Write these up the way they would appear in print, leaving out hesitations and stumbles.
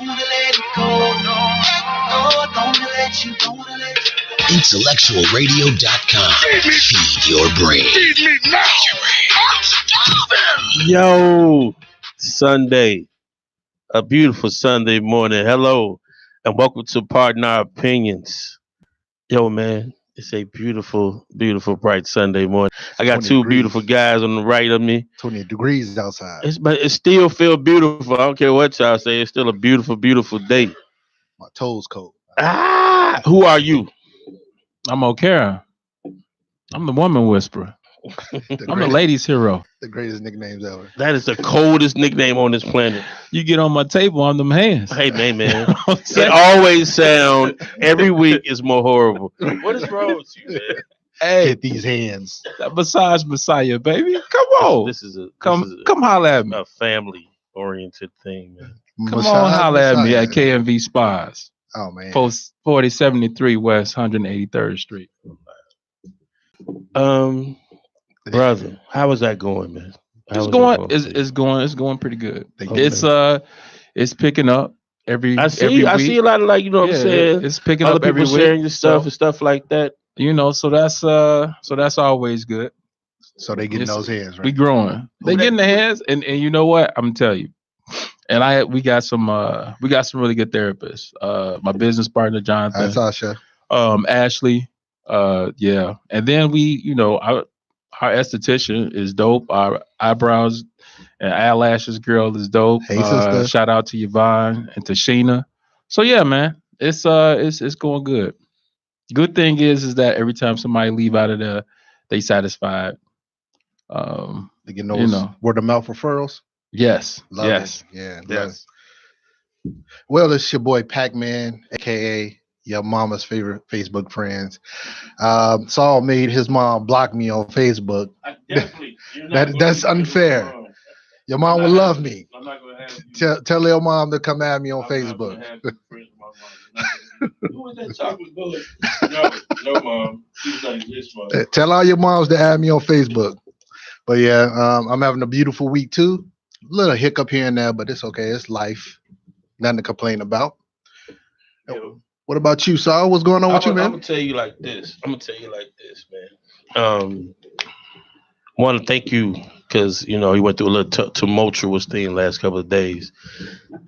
don't wanna let it go. No, don't wanna let you, don't wanna let you. IntellectualRadio.com. Feed your brain. Feed me now. Yo, Sunday, a beautiful Sunday morning. Hello, and welcome to Pardon Our Opinions. Yo, man, it's a beautiful, beautiful, bright Sunday morning. I got two beautiful guys on the right of me. 20 degrees outside. But it still feel beautiful. I don't care what y'all say. It's still a beautiful, beautiful day. My toes cold. Who are you? I'm O'Kara. I'm the woman whisperer. I'm the ladies' hero. The greatest nicknames ever. That is the coldest nickname on this planet. You get on my table, I'm them hands. Hey, man. It always sound every week is more horrible. What is wrong with you, man? Hey, hit these hands. That massage messiah, baby. Come on. This is come holler at me. A family-oriented thing, man. Come on, holler at me at KMV Spas. Oh, man. Post 4073 West 183rd Street. Brother, how is that going, man? It's going pretty good. It's picking up every I see a lot of, like, you know what I'm saying? It's picking other up every people week. Sharing your stuff and stuff like that. You know, so that's always good. So they getting those hands, right? We growing. They getting the hands, and you know what? I'm gonna tell you. And we got some really good therapists. My business partner Jonathan, Sasha, Ashley, yeah. And then our esthetician is dope. Our eyebrows and eyelashes girl is dope. Hey, sister. Shout out to Yvonne and to Sheena. So yeah, man, it's going good. Good thing is that every time somebody leave out of there, they satisfied. They get those word of mouth referrals. Yes. Love yes. It. Yeah. Yes. Well, it's your boy Pac-Man, aka your mama's favorite Facebook friends. Saul made his mom block me on Facebook. That's unfair. Your mom will love me. I'm not gonna have Tell your mom to come at me on Facebook. Who was that chocolate bullet? No, mom. She's like this, mom. Tell all your moms to add me on Facebook. But yeah, I'm having a beautiful week too. A little hiccup here and there, but it's okay. It's life. Nothing to complain about. What about you, Saul? What's going on with you, man? I'm gonna tell you like this, man. Want to thank you because you went through a little tumultuous thing last couple of days,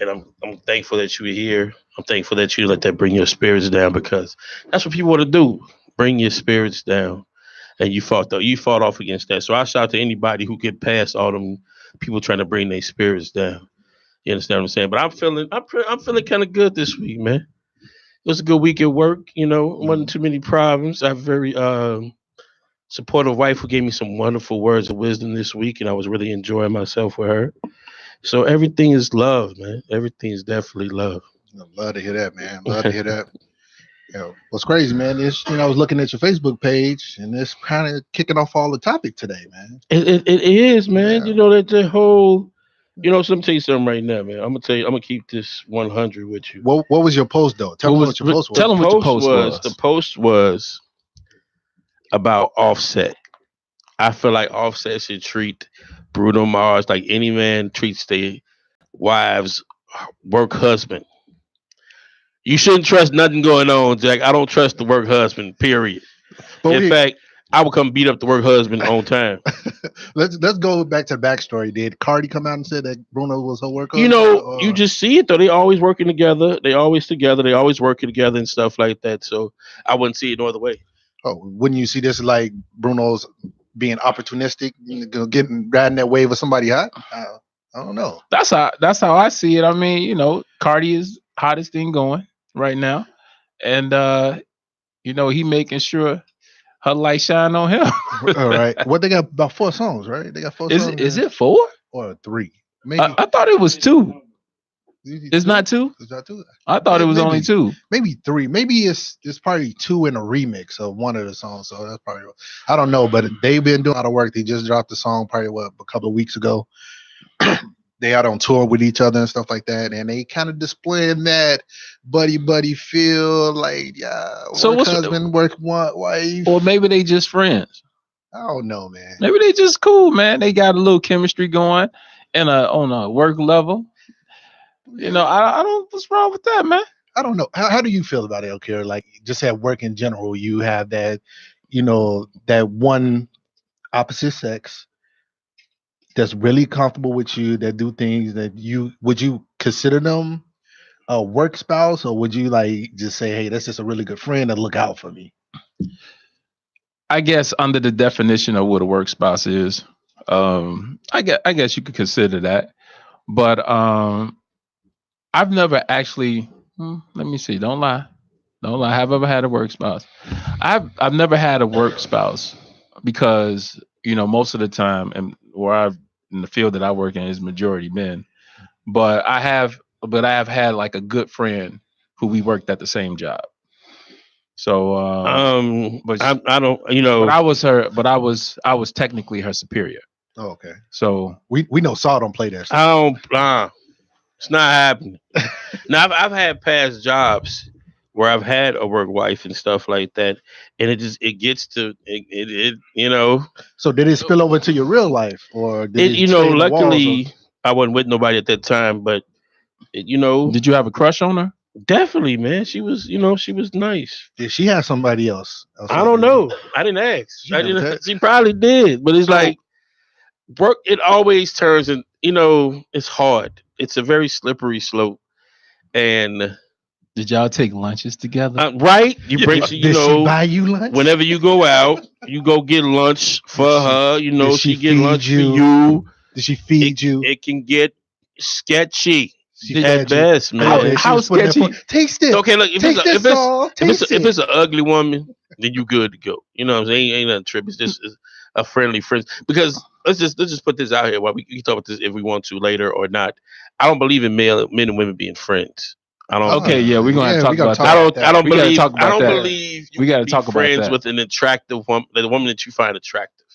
and I'm thankful that you were here. I'm thankful that you let that bring your spirits down because that's what people want to do, bring your spirits down, and you fought off against that. So I shout out to anybody who get past all them people trying to bring their spirits down. You understand what I'm saying? But I'm feeling kind of good this week, man. It was a good week at work. Wasn't too many problems. I have a very supportive wife who gave me some wonderful words of wisdom this week, and I was really enjoying myself with her. So everything is love, man. Everything is definitely love. I love to hear that, man. Love to hear that. What's crazy, man, is I was looking at your Facebook page, and it's kind of kicking off all the topic today, man. It is, man. Yeah. That the whole. So let me tell you something right now, man. I'm gonna keep this 100 with you. What was your post though? Tell me what your post was. Tell them what your post was. The post was about Offset. I feel like Offset should treat Bruno Mars like any man treats their wives' work husband. You shouldn't trust nothing going on, Jack. I don't trust the work husband, period. In fact, I would come beat up the work husband on time. Let's go back to the backstory. Did Cardi come out and say that Bruno was her work husband? You just see it though. They always working together. They always working together and stuff like that. So I wouldn't see it no other way. Oh, wouldn't you see this like Bruno's being opportunistic, riding that wave of somebody hot? I don't know. That's how I see it. I mean, Cardi is hottest thing going right now, and he making sure her light shine on him. All right. What they got about 4 songs, right? They got 4 songs. Is it 4 or 3? Maybe. I thought it was 2. It's not 2. It's not 2. I thought it was only 2. Maybe 3. Maybe it's probably 2 in a remix of one of the songs. So that's probably, I don't know, but they've been doing a lot of work. They just dropped the song probably a couple of weeks ago. They out on tour with each other and stuff like that, and they kind of displaying that buddy feel, like so work husband, work wife, or maybe they just friends. I don't know, man. Maybe they just cool, man. They got a little chemistry going, and on a work level. I don't. What's wrong with that, man? I don't know. How do you feel about it, Elkira? Like just at work in general, you have that, that one opposite sex that's really comfortable with you, that do things that would you consider them a work spouse, or would you like just say, hey, that's just a really good friend and look out for me? I guess under the definition of what a work spouse is, I guess you could consider that. But I've never actually. Let me see. Don't lie. Don't lie. Have I ever had a work spouse? I've never had a work spouse because most of the time, and where I've in the field that I work in is majority men. But I have had like a good friend who we worked at the same job. So, but I don't, but I was technically her superior. Oh, okay. So We know Saul don't play that. I don't, it's not happening. Now, I've had past jobs where I've had a work wife and stuff like that, and it gets to So did it spill over to your real life, or did it it stay in the walls luckily I wasn't with nobody at that time, but did you have a crush on her? definitely, man, she was nice. did she have somebody else? I don't know. I didn't ask. You I never didn't. text? She probably did, but it's like work. It always turns, and it's hard. It's a very slippery slope, and Did y'all take lunches together? right, you bring, Did she buy you lunch? whenever you go out, you go get lunch for her. did She she get feed lunch you? for you. Did she feed you? It can get sketchy She at fed you? best, Oh, man. man, she How was putting that sketchy? Taste it. Okay, look, Taste this, Saul. Taste if it. it's an ugly woman, then you good to go. You know what I'm saying? Ain't nothing trip. It's just a friendly friend. Because let's just put this out here. While we can talk about this if we want to later or not. I don't believe in men and women being friends. I don't. Okay, yeah, we're gonna have to talk we gotta about talk that. I don't. I don't We gotta believe. talk I about don't that. believe you We gotta can be talk about friends that. with an attractive woman, the woman that you find attractive.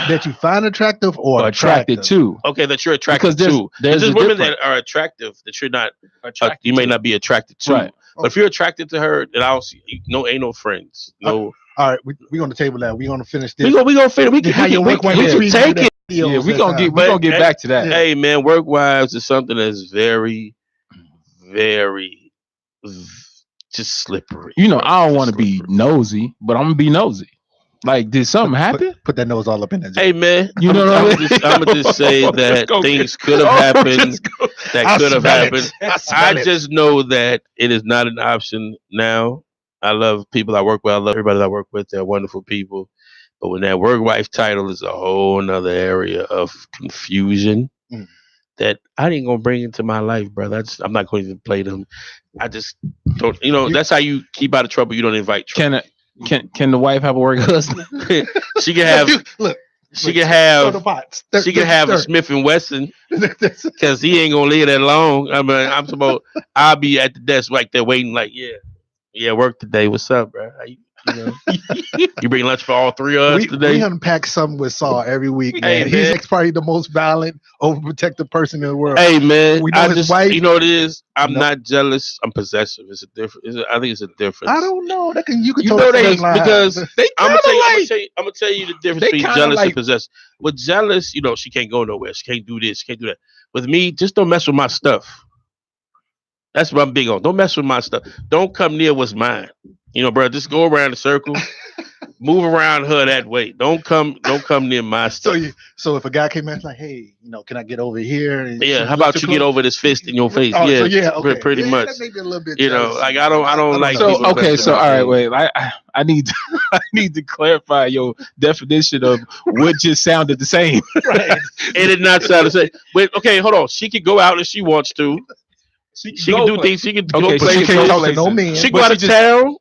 That you find attractive or Or attracted to. Okay, that you're attracted Because to. there's There's a women difference. that are attractive that you're not. Attracted You may to. not be attracted to. Right. But if you're attracted to her, then I don't see. No, ain't no friends. No. All right, we're gonna table that. We're gonna finish this. We gonna finish. We can. How your We work wife can treated you take that it. videos Yeah, that time. we're gonna get back to that. Hey man, work wives is something that's very, very, just slippery. I bro. don't Just want to be slippery. nosy, but I'm gonna be nosy. Like, did something happen? Put that nose all up in that. Hey man, You know what I mean? I'm gonna just say Let's that go things get- could have Oh, happened. let's go. That I could have smell it. happened. I I smell it. just know that it is not an option now. I love people I work with. I love everybody that I work with. They're wonderful people. But when that work wife title is a whole nother area of confusion Mm. that I ain't gonna bring into my life, brother. I'm not going to even play them. I just don't. That's how you keep out of trouble. You don't invite trouble. Can the wife have a work husband? She can have. Look, She can stir the have. pot. She can have a Smith and Wesson because he ain't gonna live that long. I mean, I'll be at the desk like they're waiting. Like, yeah, work today. What's up, bro? How you bring lunch for all three of us we today? unpack something with Saul every week, man. Hey, He's man. probably the most violent, overprotected person in the world. Hey man, We know I his just wife. you know what it is. I'm No. not jealous. I'm possessive. It's a different. I think it's a difference. I don't know. You could You talk know the they same line. because They I'm kinda gonna tell you the difference they between kinda jealous like- and possessive. With jealous, she can't go nowhere. She can't do this. She can't do that. With me, just don't mess with my stuff. That's what I'm big on. Don't mess with my stuff. Don't come near what's mine. Bro, just go around the circle, move around her that way. Don't come near my stuff. So if a guy came in like, hey, can I get over here? And Yeah, how about you get over this fist in your face? Oh, yeah, so yeah, okay. pretty Yeah, much. that made me a little bit I jealous. don't like So people okay, messing so with all right, things. wait. I need to, I need to clarify your definition of what just sounded the same. Right. It did not sound the same. Wait, okay, hold on. She could go out if she wants to. She can do things. She can go Okay, But places. she can't talk to places. no man. She can But go out she of just- town.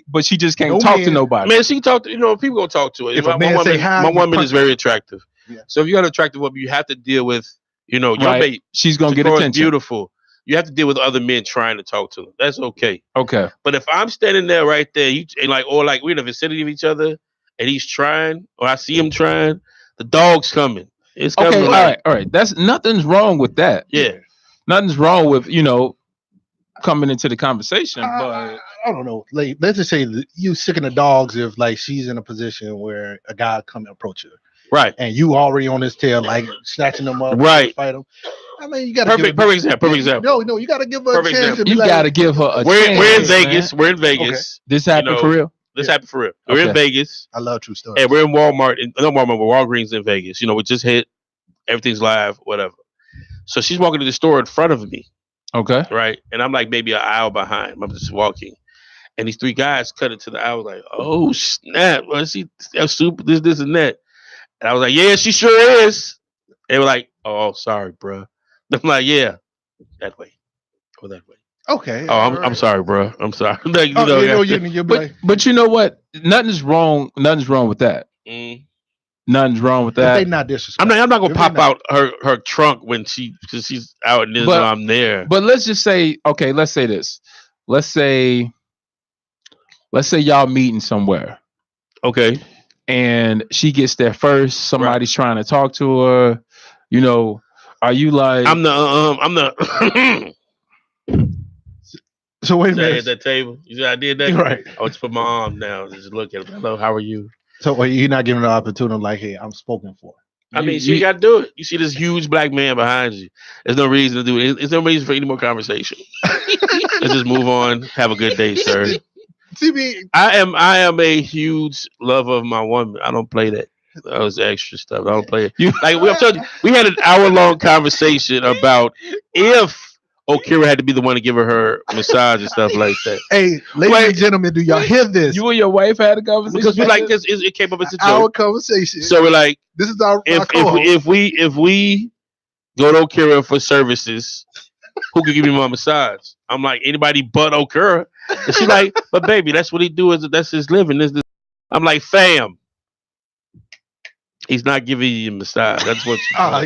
But she just can't No talk to man. nobody. Man, she can talk to, people gonna talk to her. If my, a man my woman, say hi, my you woman punch is very attractive. Yeah. So if you got an attractive woman, you have to deal with, your Right. mate. She's gonna get Girl is attention. beautiful. You have to deal with other men trying to talk to them. That's okay. Okay. But if I'm standing there right there, or we're in the vicinity of each other, and he's trying, or I see him trying, the dog's coming. It's coming. Okay. like, All right. That's nothing's wrong with that. Yeah. Nothing's wrong with coming into the conversation, but I don't know. Like, let's just say that you sick of the dogs if like she's in a position where a guy come and approach her. Right. and you already on his tail, like snatching them up, Right. fight them. I mean, you got to Perfect example. No, you got to give her a Perfect chance. example. To be You like, got to give her a We're in chance. Vegas. Man. We're in Vegas. This happened know, for real. This Yeah. happened for real. We're in Okay. Vegas. I love true stories. And we're in Walmart. Not Walmart, but Walgreens in Vegas. We just hit. Everything's live. Whatever. So she's walking to the store in front of me. Okay. Right. And I'm like maybe an aisle behind. I'm just walking. And these three guys cut it to the aisle. Like, oh snap! Well, she super this and that. And I was like, yeah, she sure is. They were like, oh, sorry, bro. I'm like, yeah, that way. Go that way. Okay. Oh, I'm sorry, bro. I'm sorry. Like, you'll be like, But you know what? Nothing's wrong with that. Nothing's wrong with if that. they not disrespectful. I'm not gonna If pop they not- out her trunk when she's out and But- I'm there. But let's just say, okay, let's say this. Let's say y'all meeting somewhere Okay. and she gets there first. Somebody's trying to talk to her. Are you like? I'm the So wait a at minute. that table. You see, I did that. Right. I just put my arm down and just look at her. Hello, how are you? So you're not giving the opportunity, like, hey, I'm spoken for. I mean, you got to do it. You see this huge black man behind you. There's no reason to do it. There's no reason for any more conversation. Let's just move on. Have a good day, sir. See me. I am a huge lover of my woman. I don't play that. That was extra stuff. I don't play it. I'm telling you, we had an hour-long conversation about if Okira had to be the one to give her massage and stuff like that. Hey, ladies and gentlemen, do y'all hear this? You and your wife had a conversation Because we like this. It came up as a Our joke. conversation. So we're like, This is our if co-host. we go to Okira for services, who could give me my massage? I'm like, anybody but Okira. And she's like, but baby, that's what he do. That's his living. I'm like, fam, he's not giving you a massage. That's what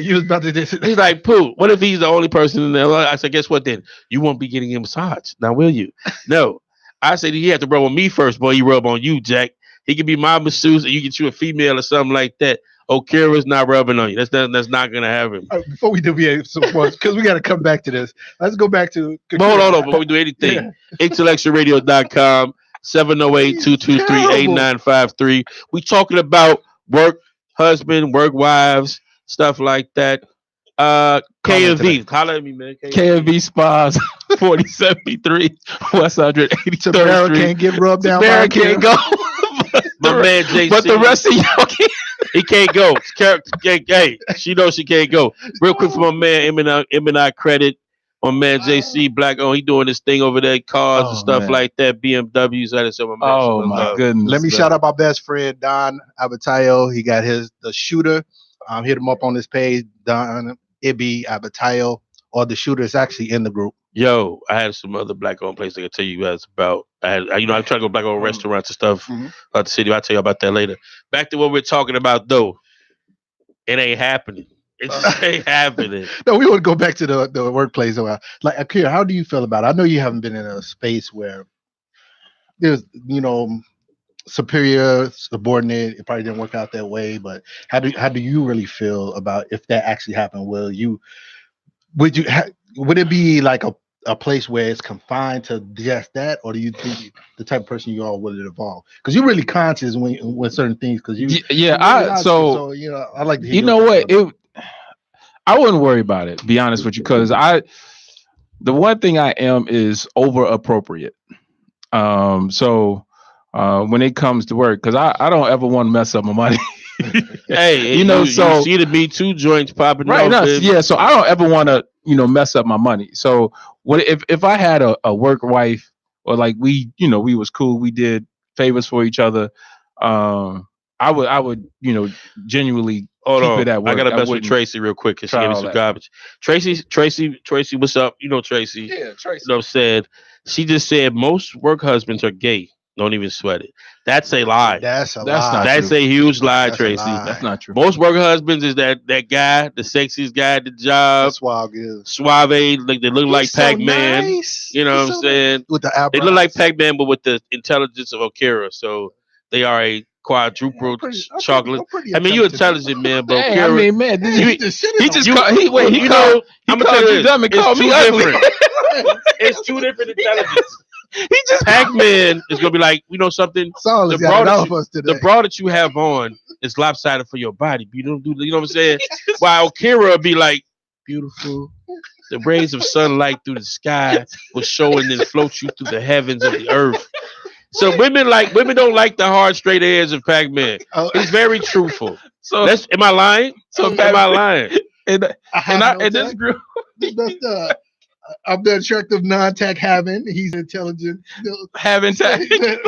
you was about to do. he's like, Pooh, what if he's the only person in there? I said, guess what then? You won't be getting a massage. Now, will you? No. I said, you have to rub on me first, boy. You rub on you, Jack. He could be my masseuse and you get you a female or something like that. Okira's not rubbing on you. That's not going to happen. Before we do because we got to come back to this. Let's go back to. But hold on, before we do anything, IntellectualRadio.com, 708-223-8953. We talking about work, husband, work wives, stuff like that. KV, holler at me, man. KV Spas, 4073 West 183rd Tamara Street. can't get rubbed down. Tamara can't go. My man JC. But the rest of y'all can't. He can't go. Hey, she knows she can't go. Real quick for my man, M&I Credit. My man JC Black on, he doing this thing over there, cars and stuff like that, BMWs. I just said, my man. Oh my goodness. Let me shout out my best friend Don Abatayo. He got the shooter. Hit him up on this page, Don Ibi Abatayo, or the shooter is actually in the group. Yo, I had some other black-owned place I can tell you guys about. I try to go black-owned restaurants and stuff about the city. I'll tell you about that later. Back to what we're talking about, though. It ain't happening. It just ain't happening. No, we want to go back to the workplace. Like, Akira, how do you feel about it? I know you haven't been in a space where there's, superior, subordinate. It probably didn't work out that way. But how do you really feel about if that actually happened? Would it be like a place where it's confined to just that, or do you think the type of person you are will it evolve? Because you're really conscious when certain things. Because I like to hear what I wouldn't worry about it. Be honest with you, because the one thing I am is over appropriate. So when it comes to work, because I don't ever want to mess up my money. Hey, you see the Me Too joints popping right up. Yeah, so I don't ever want to mess up my money. So if I had a work wife, or like we was cool, we did favors for each other, I would genuinely keep it at work. I got to mess with Tracy real quick because she gave me some garbage. Tracy, what's up? Tracy. Yeah, Tracy. You know what I'm saying? She just said most work husbands are gay. Don't even sweat it. That's a lie. That's a lie. Not That's true. a huge lie, That's Tracy. That's not true. Most work husbands is that guy, the sexiest guy at the job. Suave, like they look like Pac-Man. Nice. You know what I'm saying? With the eyebrows. They look like Pac-Man, but with the intelligence of Okira. So they are a quadruple chocolate. I mean, you're intelligent, man, but Hey, Okira, I mean, man, he just you- called, he I'm gonna tell you dumb and it's called me two ugly. different. It's two different intelligence. He just Pac-Man is gonna be like, you know something? Saul The has got it bra, that off you, us the today. bra that you have on is lopsided for your body. You don't do, you know what I'm saying? While Kira would be like, beautiful. The rays of sunlight through the sky will show and then float you through the heavens of the earth. So women don't like the hard straight edge of Pac-Man. Oh, He's very truthful. so Am I lying? so Am I Pac-Man lying? and I have no and this tech. group. That's the I'm the attractive non-tech having. He's intelligent. Having time.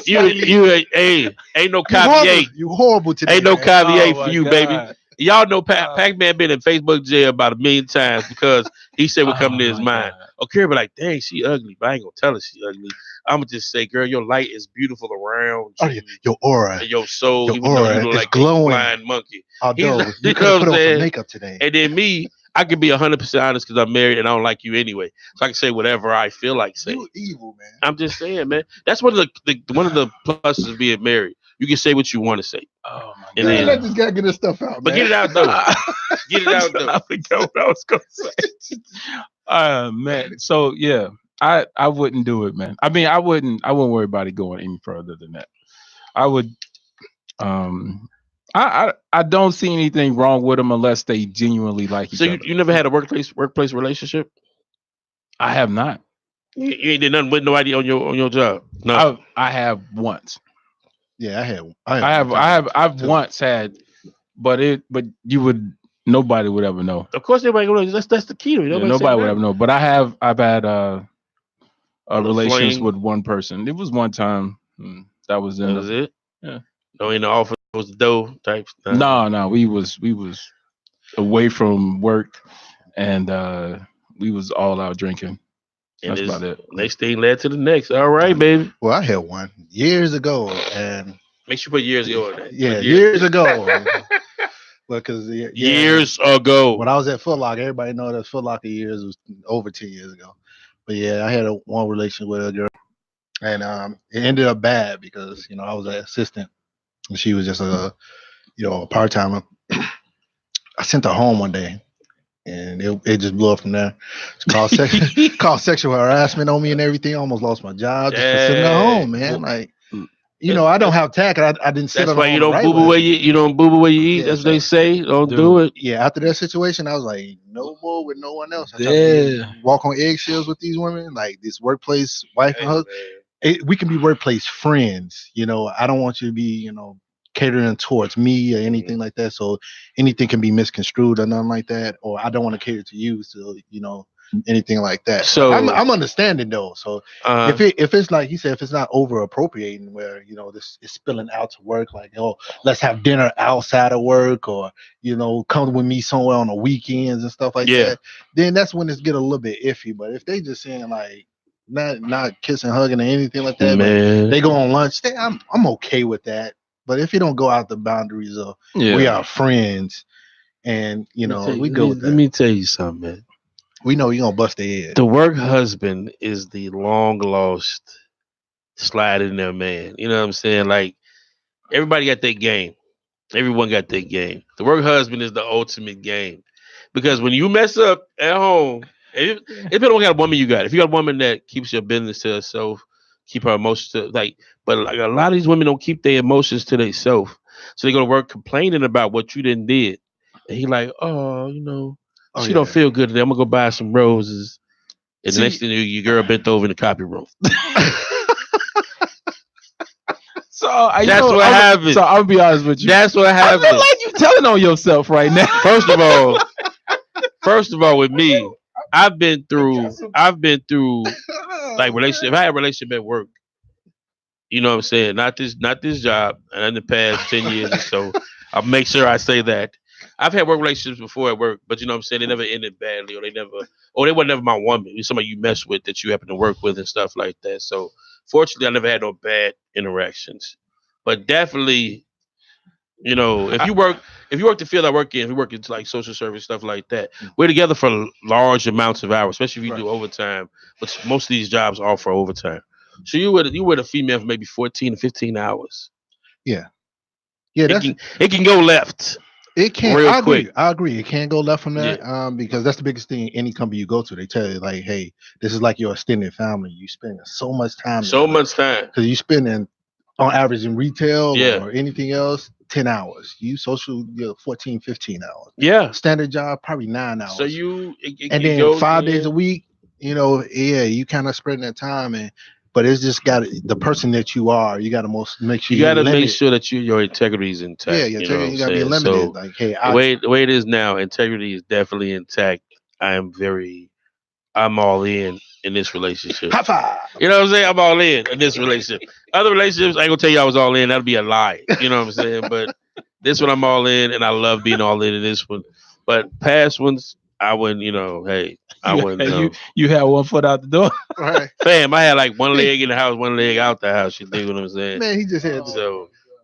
Hey, ain't no caveat. You horrible today. Ain't no man. caveat Oh for my you, baby. God. Y'all know Pac-Man been in Facebook jail about 1,000,000 times because he said what come to his my mind. God. Okay, but like, dang, she ugly, but I ain't gonna tell her she ugly. I'm gonna just say, girl, your light is beautiful around Oh, you your aura. and your soul, Your even though aura you look is like glowing. a blind monkey. Although He's- you you could know have what put I'm on some saying? makeup today. And then me, I can be 100% honest because I'm married and I don't like you anyway. So I can say whatever I feel like saying. You evil, man. I'm just saying, man. That's one of the pluses of being married. You can say what you want to say. Oh my And Man, then- let this guy get his stuff out, But man. get it out though. Get it out though. I forgot what I was gonna say. Man. So yeah, I wouldn't do it, man. I mean, I wouldn't worry about it going any further than that. I would. I don't see anything wrong with them unless they genuinely like each So other. you never had a workplace relationship? I have not. You ain't did nothing with nobody on your job. No. I have once. Yeah, I've once had, but nobody would ever know. Of course, everybody gonna. That's the key to it. Yeah, Nobody, nobody would ever know. But I've had little relations fling. with one person. It was one time that was in That was the, it. yeah. No, in the office was the dough type. No, we was away from work, and we was all out drinking. And That's this about it. next thing led to the next. All right, baby. Well, I had one years ago, and Make sure you put years ago in that. yeah, Put years ago. Because Years ago. when I was at Foot Locker, everybody know that Foot Locker years was over 10 years ago. But yeah, I had one relation with a girl, and it ended up bad because I was an assistant, and she was just a part timer. I sent her home one day, and it just blew up from there. It's called sexual harassment on me and everything. I almost lost my job just for sitting at home, man. Like, I don't have tact. I didn't sit. That's why you don't right boo boo where you don't boo boo where you eat. Yeah, That's what they so- say. Don't Dude. do it. Yeah, after that situation, I was like, no more with no one else. I tried Yeah. to walk on eggshells with these women, like this workplace wife and husband. We can be workplace friends. I don't want you to be, catering towards me or anything like that. So anything can be misconstrued or nothing like that. Or I don't want to cater to you. So, anything like that. So- I'm understanding though. So if it's like he said, if it's not over appropriating where, this is spilling out to work, like, let's have dinner outside of work or, come with me somewhere on the weekends and stuff like that, then that's when it's get a little bit iffy. But if they just saying like, not kissing, hugging, or anything like that, man. but they go on lunch, I'm okay with that. But if you don't go out the boundaries of we are friends, and we go with that. Let me tell you something, man. We know you're gonna bust their head. The work husband is the long lost slide in there, man. You know what I'm saying? Like everybody got their game. Everyone got their game. The work husband is the ultimate game. Because when you mess up at home, it depends on what kind of woman you got. If you got a woman that keeps your business to herself, keep her emotions to but like a lot of these women don't keep their emotions to themselves. So they go to work complaining about what you didn't did. And he like, she don't feel good today. I'm gonna go buy some roses. And the next thing your girl bent over in the copy room. So That's what happened. So I'll be honest with you. That's what I happened. feel like you telling on yourself right now. First of all, with me, I've been through like relationship. If I had a relationship at work, you know what I'm saying? Not this job, and in the past 10 years or so. I'll make sure I say that. I've had work relationships before at work, but you know what I'm saying? They never ended badly, or they were never my woman. It was somebody you mess with that you happen to work with and stuff like that. So fortunately I never had no bad interactions. But definitely, if you work the field I work in, if you work into like social service, stuff like that, we're together for large amounts of hours, especially if you do overtime. But most of these jobs offer overtime. So you with a female for maybe 14 to 15 hours. Yeah, It can go left. It can't. real quick. I agree. It can't go left from that. Because that's the biggest thing. Any company you go to, they tell you like, "Hey, this is like your extended family. You spend so much time. So much time. Because you spending on average in retail Yeah. or anything else, 10 hours. You social, 14, 15 hours. Yeah. Standard job, probably 9 hours. So and then 5 days a week. You kind of spreading that time but it's just got the person that you are. You got to make sure you got to make sure that your integrity is intact. Yeah, you got to be limited. So like, hey, the way it is now, integrity is definitely intact. I'm all in this relationship. High five. You know what I'm saying? I'm all in this relationship. Other relationships, I ain't gonna tell you I was all in. That'd be a lie. You know what I'm saying? But this one, I'm all in, and I love being all in this one. But past ones, I wouldn't. Hey, I wouldn't. You had one foot out the door. Right. Fam, I had like one leg in the house, one leg out the house. You dig what I'm saying? Man, he just had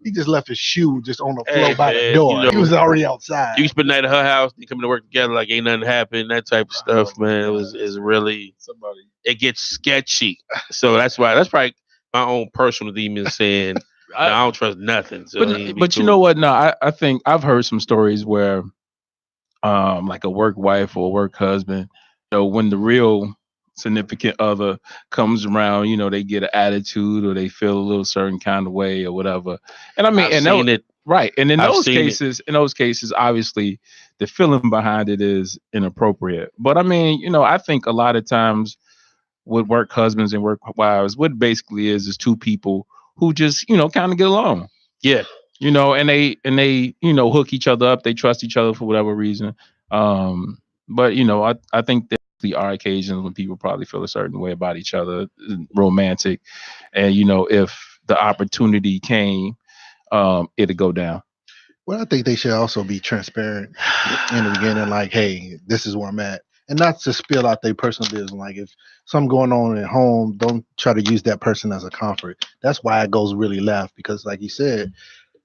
he just left his shoe just on the floor Hey, by man, the door. He was already outside. You can spend the night at her house, you come to work together like ain't nothing happened, that type of stuff, man. It's really it gets sketchy. So that's probably my own personal demon saying I don't trust nothing. So but you know what? No, I think I've heard some stories where like a work wife or a work husband, when the real significant other comes around, they get an attitude or they feel a little certain kind of way or whatever. And I mean, right. And in those cases, obviously the feeling behind it is inappropriate. But I mean, I think a lot of times with work husbands and work wives, what basically is two people who just, kind of get along. Yeah. And they hook each other up. They trust each other for whatever reason. But I think there are occasions when people probably feel a certain way about each other, romantic, and if the opportunity came, it'd go down. Well, I think they should also be transparent in the beginning, like, hey, this is where I'm at. And not to spill out their personal business. Like if something going on at home, don't try to use that person as a comfort. That's why it goes really left, because like you said,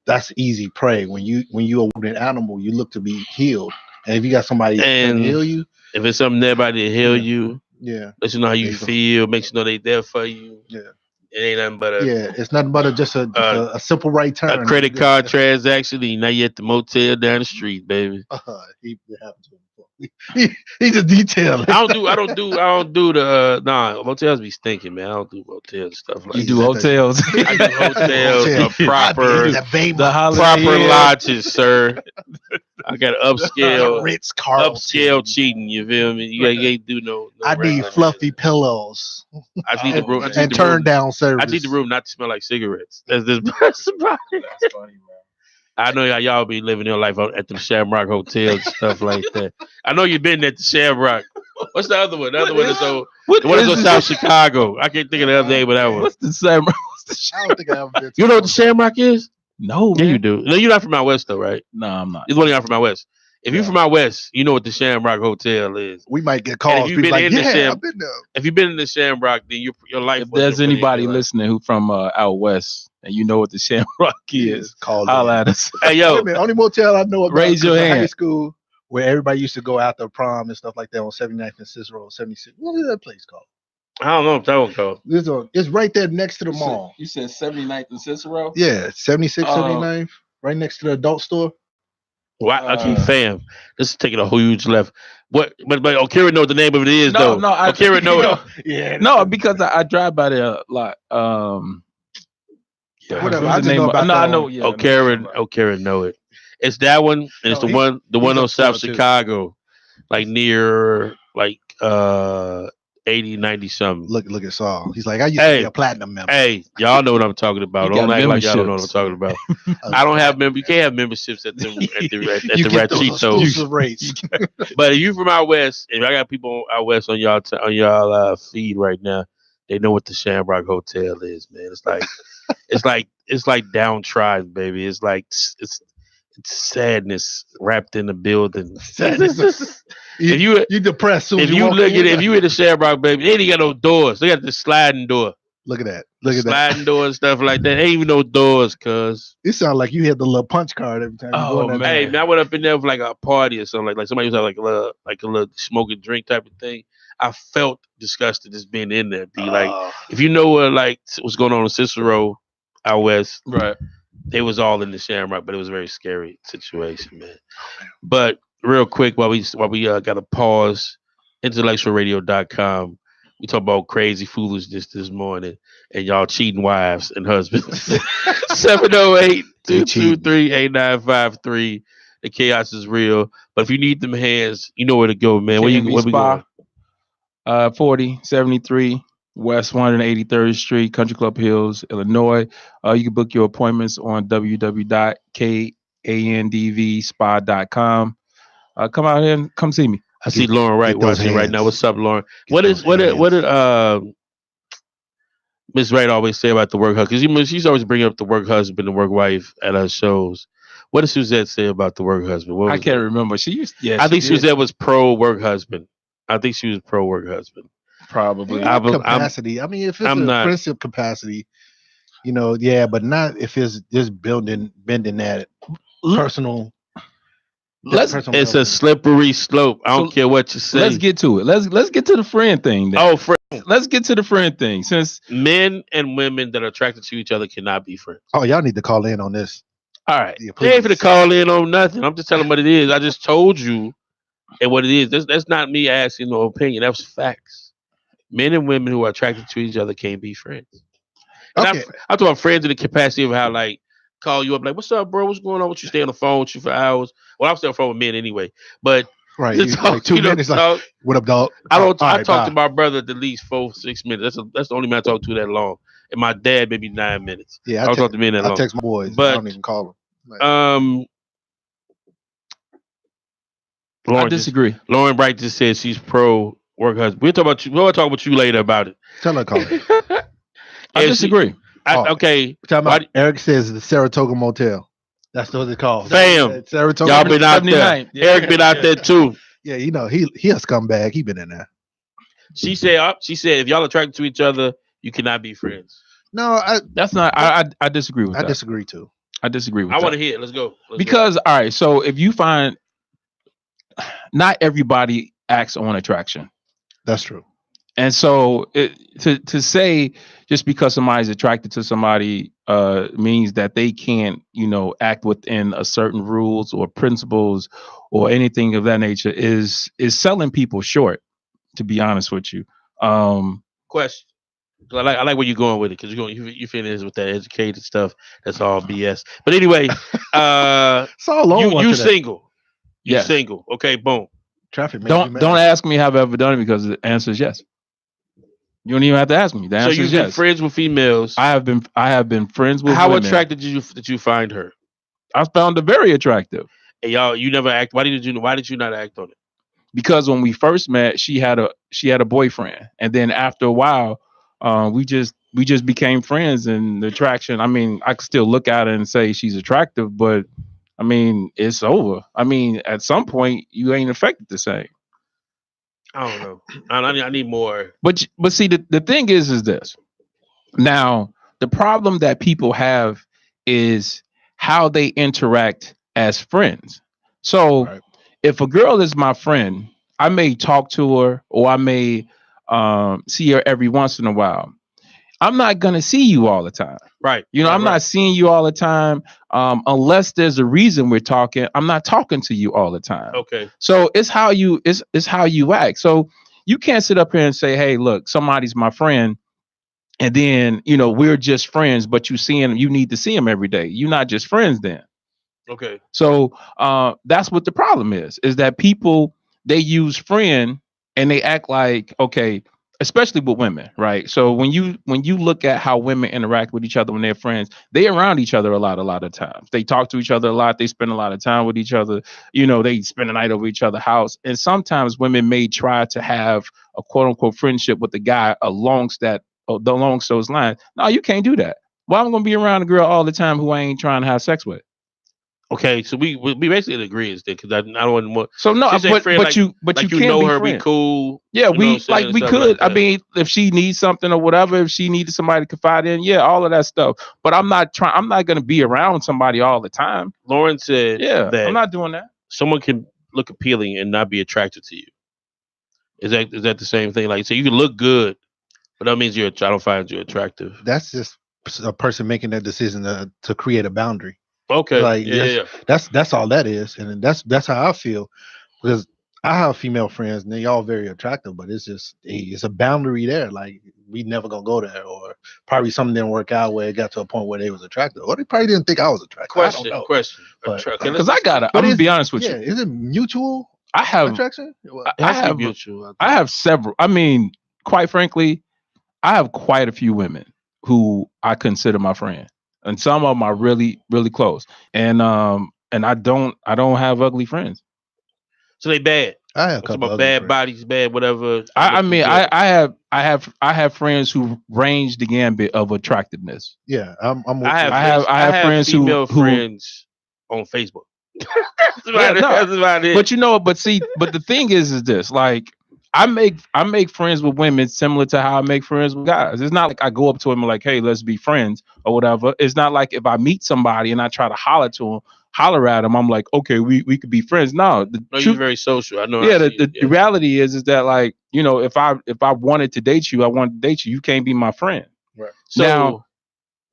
that's easy prey. When you're a wounded animal, you look to be healed. And if you got somebody to heal you, if it's something everybody to heal you, let you know how you feel, make sure you know they there for you. Yeah. It ain't nothing but it's nothing but just a simple right turn. A credit card transaction. Now you at the motel down the street, baby. It happened to him. He just detailed. I don't do the motels be stinking, man. I don't do motels and stuff like that. You do hotels. I do hotels, proper lodges, sir. I got upscale upscale cheating, you feel me? You ain't do no I need fluffy pillows. I need the room and turn down service. I need the room not to smell like cigarettes. That's this best about it. That's funny, man. I know y'all be living your life at the Shamrock Hotel and stuff like that. I know you've been at the Shamrock. What's the other one? The other one is the one is South Chicago. I can't think of the other name of that one. What's the Shamrock? I don't think I ever been to You know what the Shamrock is? No, yeah, you do. No, you're not from out west though, right? No, I'm not. You're the one out from out west. If you're from out west, you know what the Shamrock Hotel is. We might get calls. If you've been like, in the I've been there. If you've been in the Shamrock, then your life. If there's anybody listening who from out west and you know what the Shamrock is, holla at us. Hey yo, only motel I know about. Raise your hand. High school where everybody used to go after prom and stuff like that on 79th and Cicero, 76. What is that place called? I don't know what that one called. It's right there next to the mall. You said 79th and Cicero? Yeah, 76, 79th, right next to the adult store. Well, I keep fam. This is taking a huge left. What? But Okira know what the name of it is though. No, Okira know it. Yeah. No, because I drive by there a lot. Whatever. I just know about I know. Yeah, Okira know it. It's that one, and it's the one on South Chicago, like near 80, 90 something. Look at Saul. He's like, I used to be a platinum member. Hey, y'all know what I'm talking about. Don't act like y'all don't know what I'm talking about. I don't have You can't have memberships at the Ranchitos. Rates. But if you from out west, if I got people out west on y'all feed right now, they know what the Shamrock Hotel is, man. It's like downtrodden, baby. It's like it's sadness wrapped in the building. If you depressed, if you look at it, if you in the Shamrock, baby, they ain't got no doors. They got the sliding door. Look at that. Sliding door and stuff like that. Ain't even no doors, cuz. It sounds like you had the little punch card every time. Oh man. Hey, man, I went up in there for like a party or something like somebody was like a little smoking drink type of thing. I felt disgusted just being in there. Like, if you know what's going on in Cicero out west, right? They was all in the Shamrock, but it was a very scary situation, man. But real quick, while we got to pause, IntellectualRadio.com. We talk about crazy foolishness this morning and y'all cheating wives and husbands. 708-223-8953. The chaos is real. But if you need them hands, you know where to go, man. Where we going? 4073 West 183rd Street, Country Club Hills, Illinois. You can book your appointments on www.kandvspa.com. Come out here and come see me. I see Lauren Wright watching right now. What's up, Lauren? What did Miss Wright always say about the work husband? Because she's always bringing up the work husband and work wife at her shows. What did Suzette say about the work husband? I can't remember. I think Suzette was pro work husband. I think she was pro work husband. Probably. Capacity. I mean, if it's friendship capacity, but not if it's just bending that personal. It's a slippery slope. I don't care what you say. Let's get to it. Let's get to the friend thing. Then. Oh, friend. Let's get to the friend thing. Since men and women that are attracted to each other cannot be friends. Oh, y'all need to call in on this. All right. They ain't to call in on nothing. I'm just telling what it is. I just told you and what it is. That's not me asking no opinion. That's facts. Men and women who are attracted to each other can't be friends. And okay. I'm talking friends in the capacity of how, like, call you up like, what's up, bro? What's going on with you? Stay on the phone with you for hours. Well, I'm still on the phone with men anyway. But right, like 2 minutes. Like, what up, dog? I talk to my brother at least 4-6 minutes. That's the only man I talk to that long. And my dad maybe 9 minutes. Yeah, I talk to men that long. I text my boys. But I don't even call them. Like, I disagree. Lauren Bright just said she's pro work husband. We'll talk about you later about it. Tell her to call it. I disagree. Okay. Eric says the Saratoga Motel. That's what it's called. Fam. Saratoga. Y'all been out there. Yeah. Eric been out there too. Yeah, he a scumbag. He been in there. She said if y'all attracted to each other, you cannot be friends. No, that's not. I disagree with that. I disagree too. I disagree with that. I want to hear it. Let's go. All right. So if you find not everybody acts on attraction. That's true. And so to say just because somebody's attracted to somebody means that they can't, act within a certain rules or principles or anything of that nature is selling people short, to be honest with you. Question. I like where you're going with it because you finish with that educated stuff. That's all BS. But anyway, it's all long. You single. You're single. Okay, boom. Traffic. Don't ask me have I ever done it because the answer is yes. You don't even have to ask me. The answer is yes. So you've been friends with females. I have been friends with. How women. Attracted did you find her? I found her very attractive. And y'all, you never act. Why did you not act on it? Because when we first met, she had a boyfriend, and then after a while, we just became friends. And the attraction. I mean, I could still look at her and say she's attractive, but I mean, it's over. I mean, at some point, you ain't affected the same. I don't know. I need more. But see, the thing is this. Now, the problem that people have is how they interact as friends. So if a girl is my friend, I may talk to her or I may see her every once in a while. I'm not going to see you all the time. Right. I'm not seeing you all the time. Unless there's a reason we're talking, I'm not talking to you all the time. Okay. So it's how you act. So you can't sit up here and say, hey, look, somebody's my friend. And then, we're just friends, but you need to see him every day. You're not just friends then. Okay. So that's what the problem is that people, they use friend and they act like, okay, especially with women, right? So when you look at how women interact with each other when they're friends, they around each other a lot of times. They talk to each other a lot. They spend a lot of time with each other. They spend the night over each other's house. And sometimes women may try to have a quote unquote friendship with the guy along those lines. No, you can't do that. Well, I'm going to be around a girl all the time who I ain't trying to have sex with. Okay, so we basically agree is that because I don't want more. So no, but you can't know her, be cool. Yeah, we could. I mean, if she needs something or whatever, if she needed somebody to confide in, yeah, all of that stuff. But I'm not going to be around somebody all the time. Lauren said, that I'm not doing that. Someone can look appealing and not be attracted to you. Is that the same thing? Like, so you can look good, but that means I don't find you attractive. That's just a person making that decision to create a boundary. Okay. Like Yeah. that's all that is, and that's how I feel because I have female friends and they all very attractive, but it's just it's a boundary there. Like we never gonna go there, or probably something didn't work out where it got to a point where they was attractive, or they probably didn't think I was attractive. I don't know. Question. But Okay, Because I'm but gonna be honest with yeah, you. is it mutual I have attraction? it has to be mutual. I have several. I mean, quite frankly, I have quite a few women who I consider my friend, and some of them are really, really close. And I don't have ugly friends. So they bad. I have a It's couple about other bad friends. bodies, bad whatever. I mean, I have friends who range the gambit of attractiveness. Yeah, I'm with I you. I have friends female who friends on Facebook. That's about it. no, That's about it. But but the thing is this, like I make friends with women similar to how I make friends with guys. It's not like I go up to them and like, hey, let's be friends or whatever. It's not like if I meet somebody and I try to holler at them, I'm like, okay, we could be friends. No, You're very social. I know. yeah, I the, see the, it, the reality is that like, you know, if I wanted to date you, I wanted to date you. You can't be my friend. Right. So Now,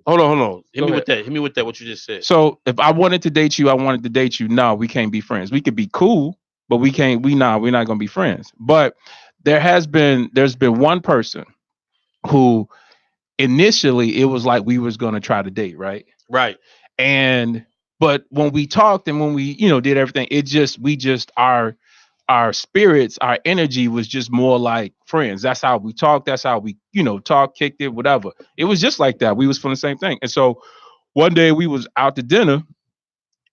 hold on. Hit Go me ahead. with that. Hit me with that. What you just said. So if I wanted to date you, I wanted to date you. No, we can't be friends. We could be cool, but we're not gonna be friends. But there's been one person who initially it was like we was gonna try to date, right? Right. But when we talked and when we, did everything, our spirits, our energy was just more like friends. That's how we talked. That's how we, talk, kicked it, whatever. It was just like that. We was feeling the same thing. And so one day we was out to dinner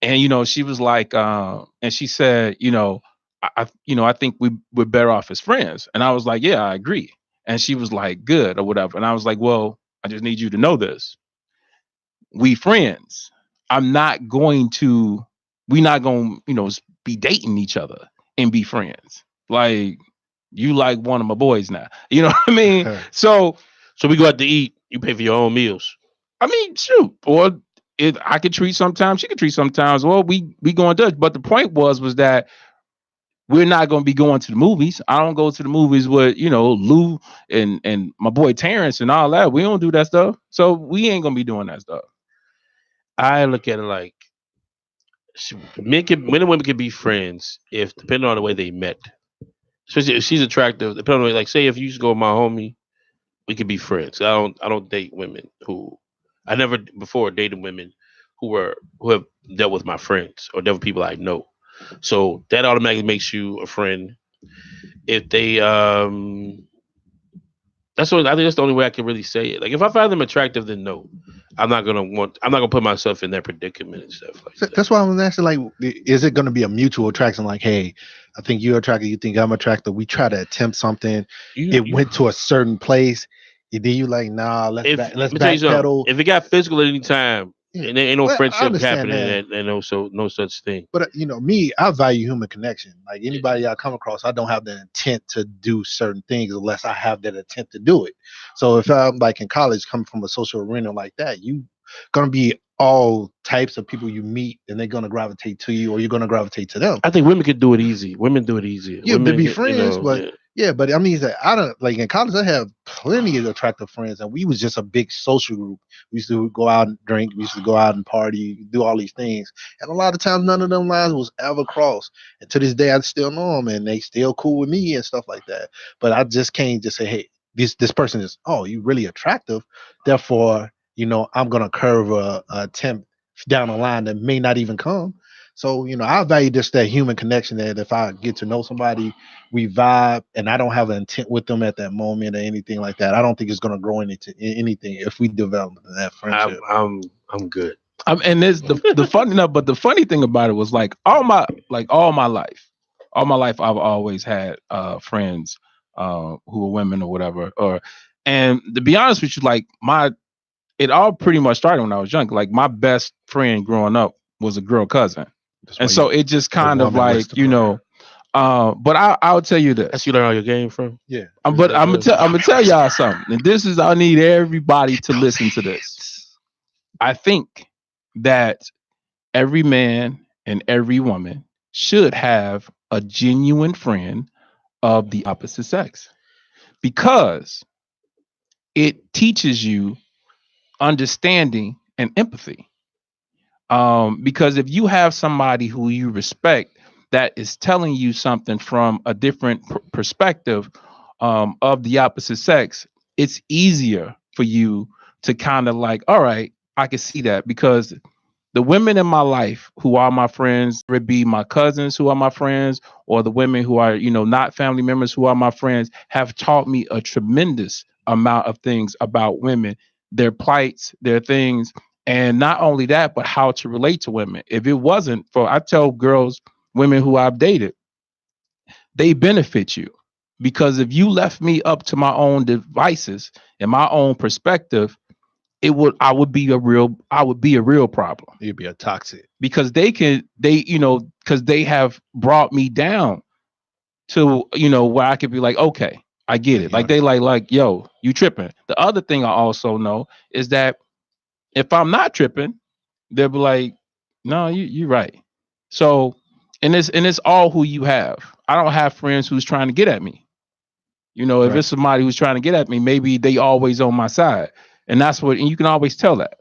and, she was like, and she said, I think we're better off as friends. And I was like, yeah, I agree. And she was like, good or whatever. And I was like, well, I just need you to know this. We friends. I'm not going to, we not going to, be dating each other and be friends. Like you like one of my boys now. You know what I mean? So we go out to eat. You pay for your own meals. I mean, shoot. Or I could treat sometimes, she could treat sometimes. Well, we go and Dutch. But the point was that we're not going to be going to the movies. I don't go to the movies with, Lou and my boy Terrence and all that. We don't do that stuff. So we ain't going to be doing that stuff. I look at it like men and women can be friends if depending on the way they met. Especially if she's attractive, depending on the way, like say if you used to go with my homie, we could be friends. I don't date women who I never before dated women who have dealt with my friends or dealt with people I know. So that automatically makes you a friend. If they I think that's the only way I can really say it. Like if I find them attractive, then no. I'm not gonna put myself in that predicament and stuff like that. That's why I was asking, like, is it going to be a mutual attraction? Like, hey, I think you're attractive, you think I'm attractive. We try to attempt something. It went to a certain place. And then you like, nah, let's backpedal. If it got physical at any time, and there ain't no friendship happening, and no such thing. But me, I value human connection. Like anybody I come across, I don't have the intent to do certain things unless I have that intent to do it. So if I'm like in college, coming from a social arena like that, you gonna be all types of people you meet, and they're gonna gravitate to you, or you're gonna gravitate to them. I think women could do it easy. Women do it easy. Yeah, women to be friends, but. Yeah. Yeah, but I mean that I don't like in college. I have plenty of attractive friends, and we was just a big social group. We used to go out and drink. We used to go out and party, do all these things. And a lot of times, none of them lines was ever crossed. And to this day, I still know them, and they still cool with me and stuff like that. But I just can't just say, hey, this person is you really attractive. Therefore, I'm gonna curve a attempt down the line that may not even come. So, I value just that human connection that if I get to know somebody, we vibe, and I don't have an intent with them at that moment or anything like that. I don't think it's going to grow into anything if we develop that friendship. I'm good. And there's the funny enough, but the funny thing about it was like all my life, I've always had friends who were women or whatever. And to be honest with you, like it all pretty much started when I was young. Like my best friend growing up was a girl cousin. And so it just kind of like, but I'll tell you this. That's you learn all your game from? Yeah. But I'm gonna tell y'all something. And I need everybody to listen to this. I think that every man and every woman should have a genuine friend of the opposite sex, because it teaches you understanding and empathy. Because if you have somebody who you respect that is telling you something from a different perspective of the opposite sex, it's easier for you to kind of like, all right, I can see that, because the women in my life who are my friends, whether it be my cousins who are my friends, or the women who are, not family members who are my friends, have taught me a tremendous amount of things about women, their plights, their things. And not only that, but how to relate to women. If it wasn't for, I tell girls, women who I've dated, they benefit you. Because if you left me up to my own devices and my own perspective, I would be a real problem. You'd be a toxic. Because because they have brought me down to, where I could be like, okay, I get it. Like they like, yo, you tripping. The other thing I also know is that if I'm not tripping, they'll be like, no, you're right. So, and it's all who you have. I don't have friends who's trying to get at me. If it's somebody who's trying to get at me, maybe they always on my side. And and you can always tell that.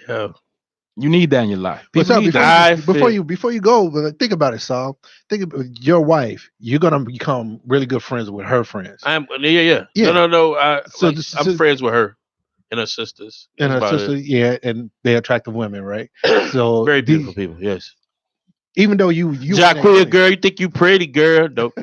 Yeah. You need that in your life. Before you go, think about it, Saul. Think about your wife. You're gonna become really good friends with her friends. Yeah. No. I'm friends with her and her sisters. And her sisters, and they're attractive women, right? So very beautiful people. Yes. Even though you Jacqueline, girl, you think you pretty, girl? Nope.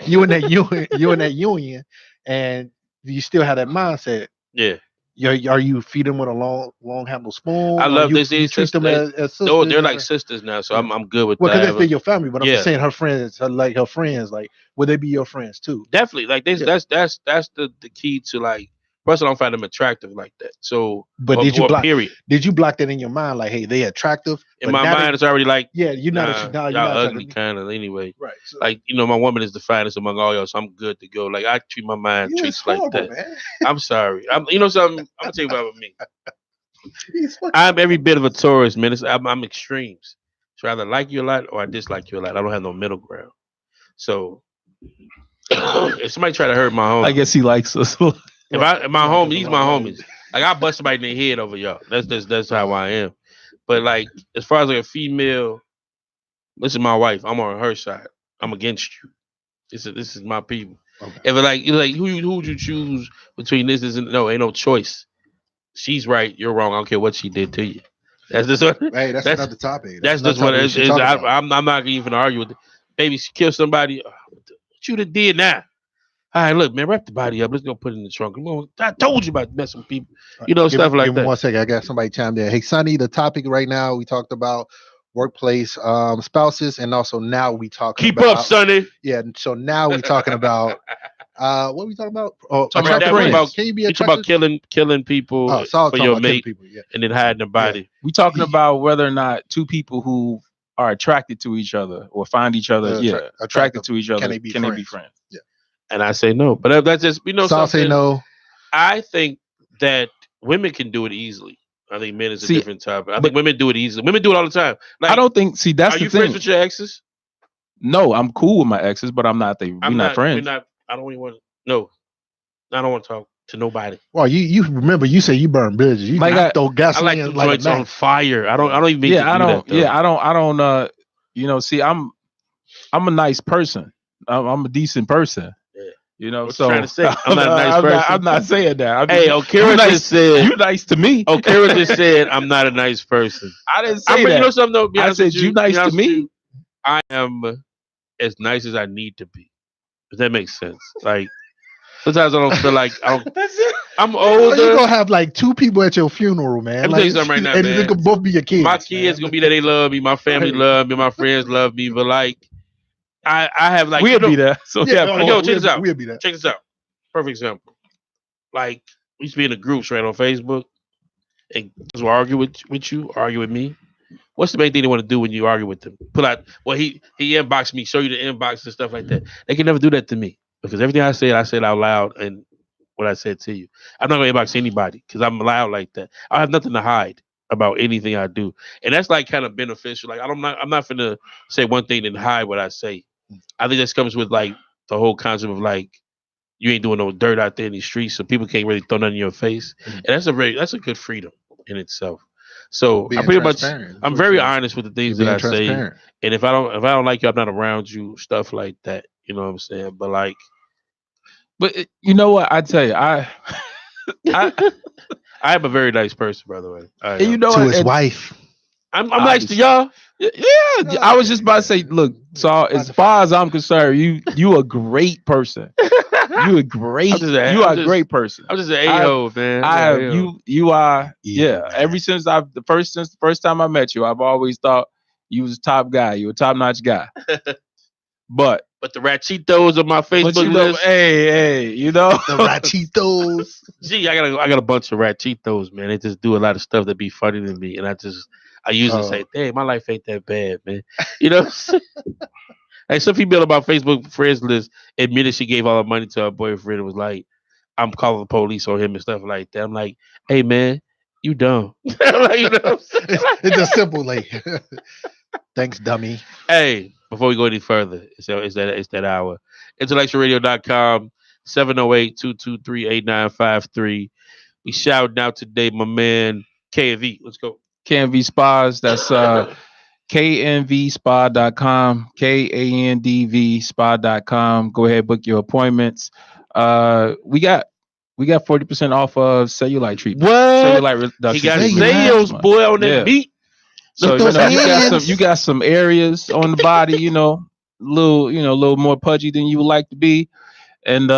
you in that union, and you still have that mindset. Yeah. Are you feeding with a long handle spoon? I love this. You treat them as sisters. No, they're like sisters now, so I'm good with that. Well, because they're your family, but I'm just saying her friends, her friends, like, would they be your friends too? Definitely. Like this, that's the key to, like, first I don't find them attractive like that. So, but did you block that in your mind? Like, hey, they attractive. In my mind, it's already like, you're not y'all ugly kind of anyway. Right. So, like, my woman is the finest among all y'all, so I'm good to go. Like, I treat my mind treats like that. Man. I'm sorry. Something. I'm gonna tell you about me. I'm every bit of a tourist, man. I'm extremes. So I either like you a lot or I dislike you a lot. I don't have no middle ground. So if somebody try to hurt my homie, I guess he likes us. If my homie, he's my homies. Like, I bust somebody in their head over y'all. That's how I am. But, like, as far as like a female, this is my wife. I'm on her side. I'm against you. This is my people. Okay. If you're like who would you choose between this and no, ain't no choice. She's right. You're wrong. I don't care what she did to you. That's just what. Hey, that's another topic. That's just what it is. I'm not even argue with it. Baby, she killed somebody. What you done did now? All right, look, man, wrap the body up. Let's go put it in the trunk. I told you about messing with people. Stuff like that. Give me 1 second. I got somebody chimed in. Hey, Sonny, the topic right now, we talked about workplace spouses, and also now we talking about... Keep up, Sonny. Yeah, so now we talking about... what are we talking about? Oh, can you be attracted? About killing people for your mate, and then hiding the body. Yeah. We talking about whether or not two people who are attracted to each other or find each other, attracted to each other, can they be friends? Yeah. And I say no, but that's just Saul say no. I think that women can do it easily. I think men is a different topic. I think women do it easily. Women do it all the time. Like, I don't think. See, that's the thing. Are you friends with your exes? No, I'm cool with my exes, but we're not friends. I don't even want to. No, I don't want to talk to nobody. Well, you remember you say you burn bridges. You like throw gasoline. I like the joints on fire. I don't even. Mean I don't. That, yeah, I don't. See, I'm a nice person. I'm a decent person. What so trying to say? I'm not a nice person. I'm not saying that. Hey, Okira just said you nice to me. Okira just said I'm not a nice person. I didn't say that. You know something though? I said you nice to me. I am as nice as I need to be. If that makes sense. Like, sometimes I don't feel like That's it. I'm older. You're gonna have like two people at your funeral, man. Let me tell you something right now, and man. they could both be your kids. My kids gonna be that they love me. My family love me. My friends love me. But like, I have like we'll be there. So check this out. We'll be there. Check this out. Perfect example. Like, we used to be in the groups right on Facebook, and will argue with you, argue with me. What's the main thing they want to do when you argue with them? Pull out. Well, he inboxed me, show you the inbox and stuff like that. They can never do that to me because everything I said out loud, and what I said to you. I'm not gonna inbox anybody because I'm loud like that. I have nothing to hide about anything I do, and that's like kind of beneficial. Like, I'm not gonna say one thing and hide what I say. I think this comes with like the whole concept of like, You ain't doing no dirt out there in the streets, so people can't really throw nothing in your face. And that's a good freedom in itself. So Being I'm pretty much transparent. I'm very honest with the things that Being I say. transparent. And if I don't like you, I'm not around you, stuff like that. You know what I'm saying? But like, you know what? I tell you, I I am a very nice person, by the way. and you know To what? his And wife. I'm nice to obviously- y'all. yeah, I was just about to say, look, so as far as I'm concerned, you a great person. You a great, you are a great person. I'm just an a-hole, man. I I'm have a a-hole. you are Yeah, yeah. man. Since the first time I met you, I've always thought you was a top guy. You a top notch guy. But But the Rachitos on my Facebook you know, list. hey, you know, The Rachitos. Gee, I got a bunch of Rachitos, man. They just do a lot of stuff that be funny to me, and I usually say, "Dang, my life ain't that bad, man." You know. Hey, some female on my Facebook friends list admitted she gave all her money to her boyfriend and was like, "I'm calling the police on him and stuff like that." I'm like, "Hey, man, you dumb." Like, you know what I'm saying? It's just simple, like, thanks, dummy. Hey, before we go any further, it's that hour. IntellectualRadio.com, 708-223-8953. We shouting out today, my man, KV. Let's go. KNV Spas. That's knvspa.com, KANDV spa.com. Go ahead, book your appointments. We got 40% off of cellulite treatment. What? Cellulite reduction. He got treatment. sales, boy, on that Yeah. beat. So With those you got some areas on the body, little more pudgy than you would like to be, and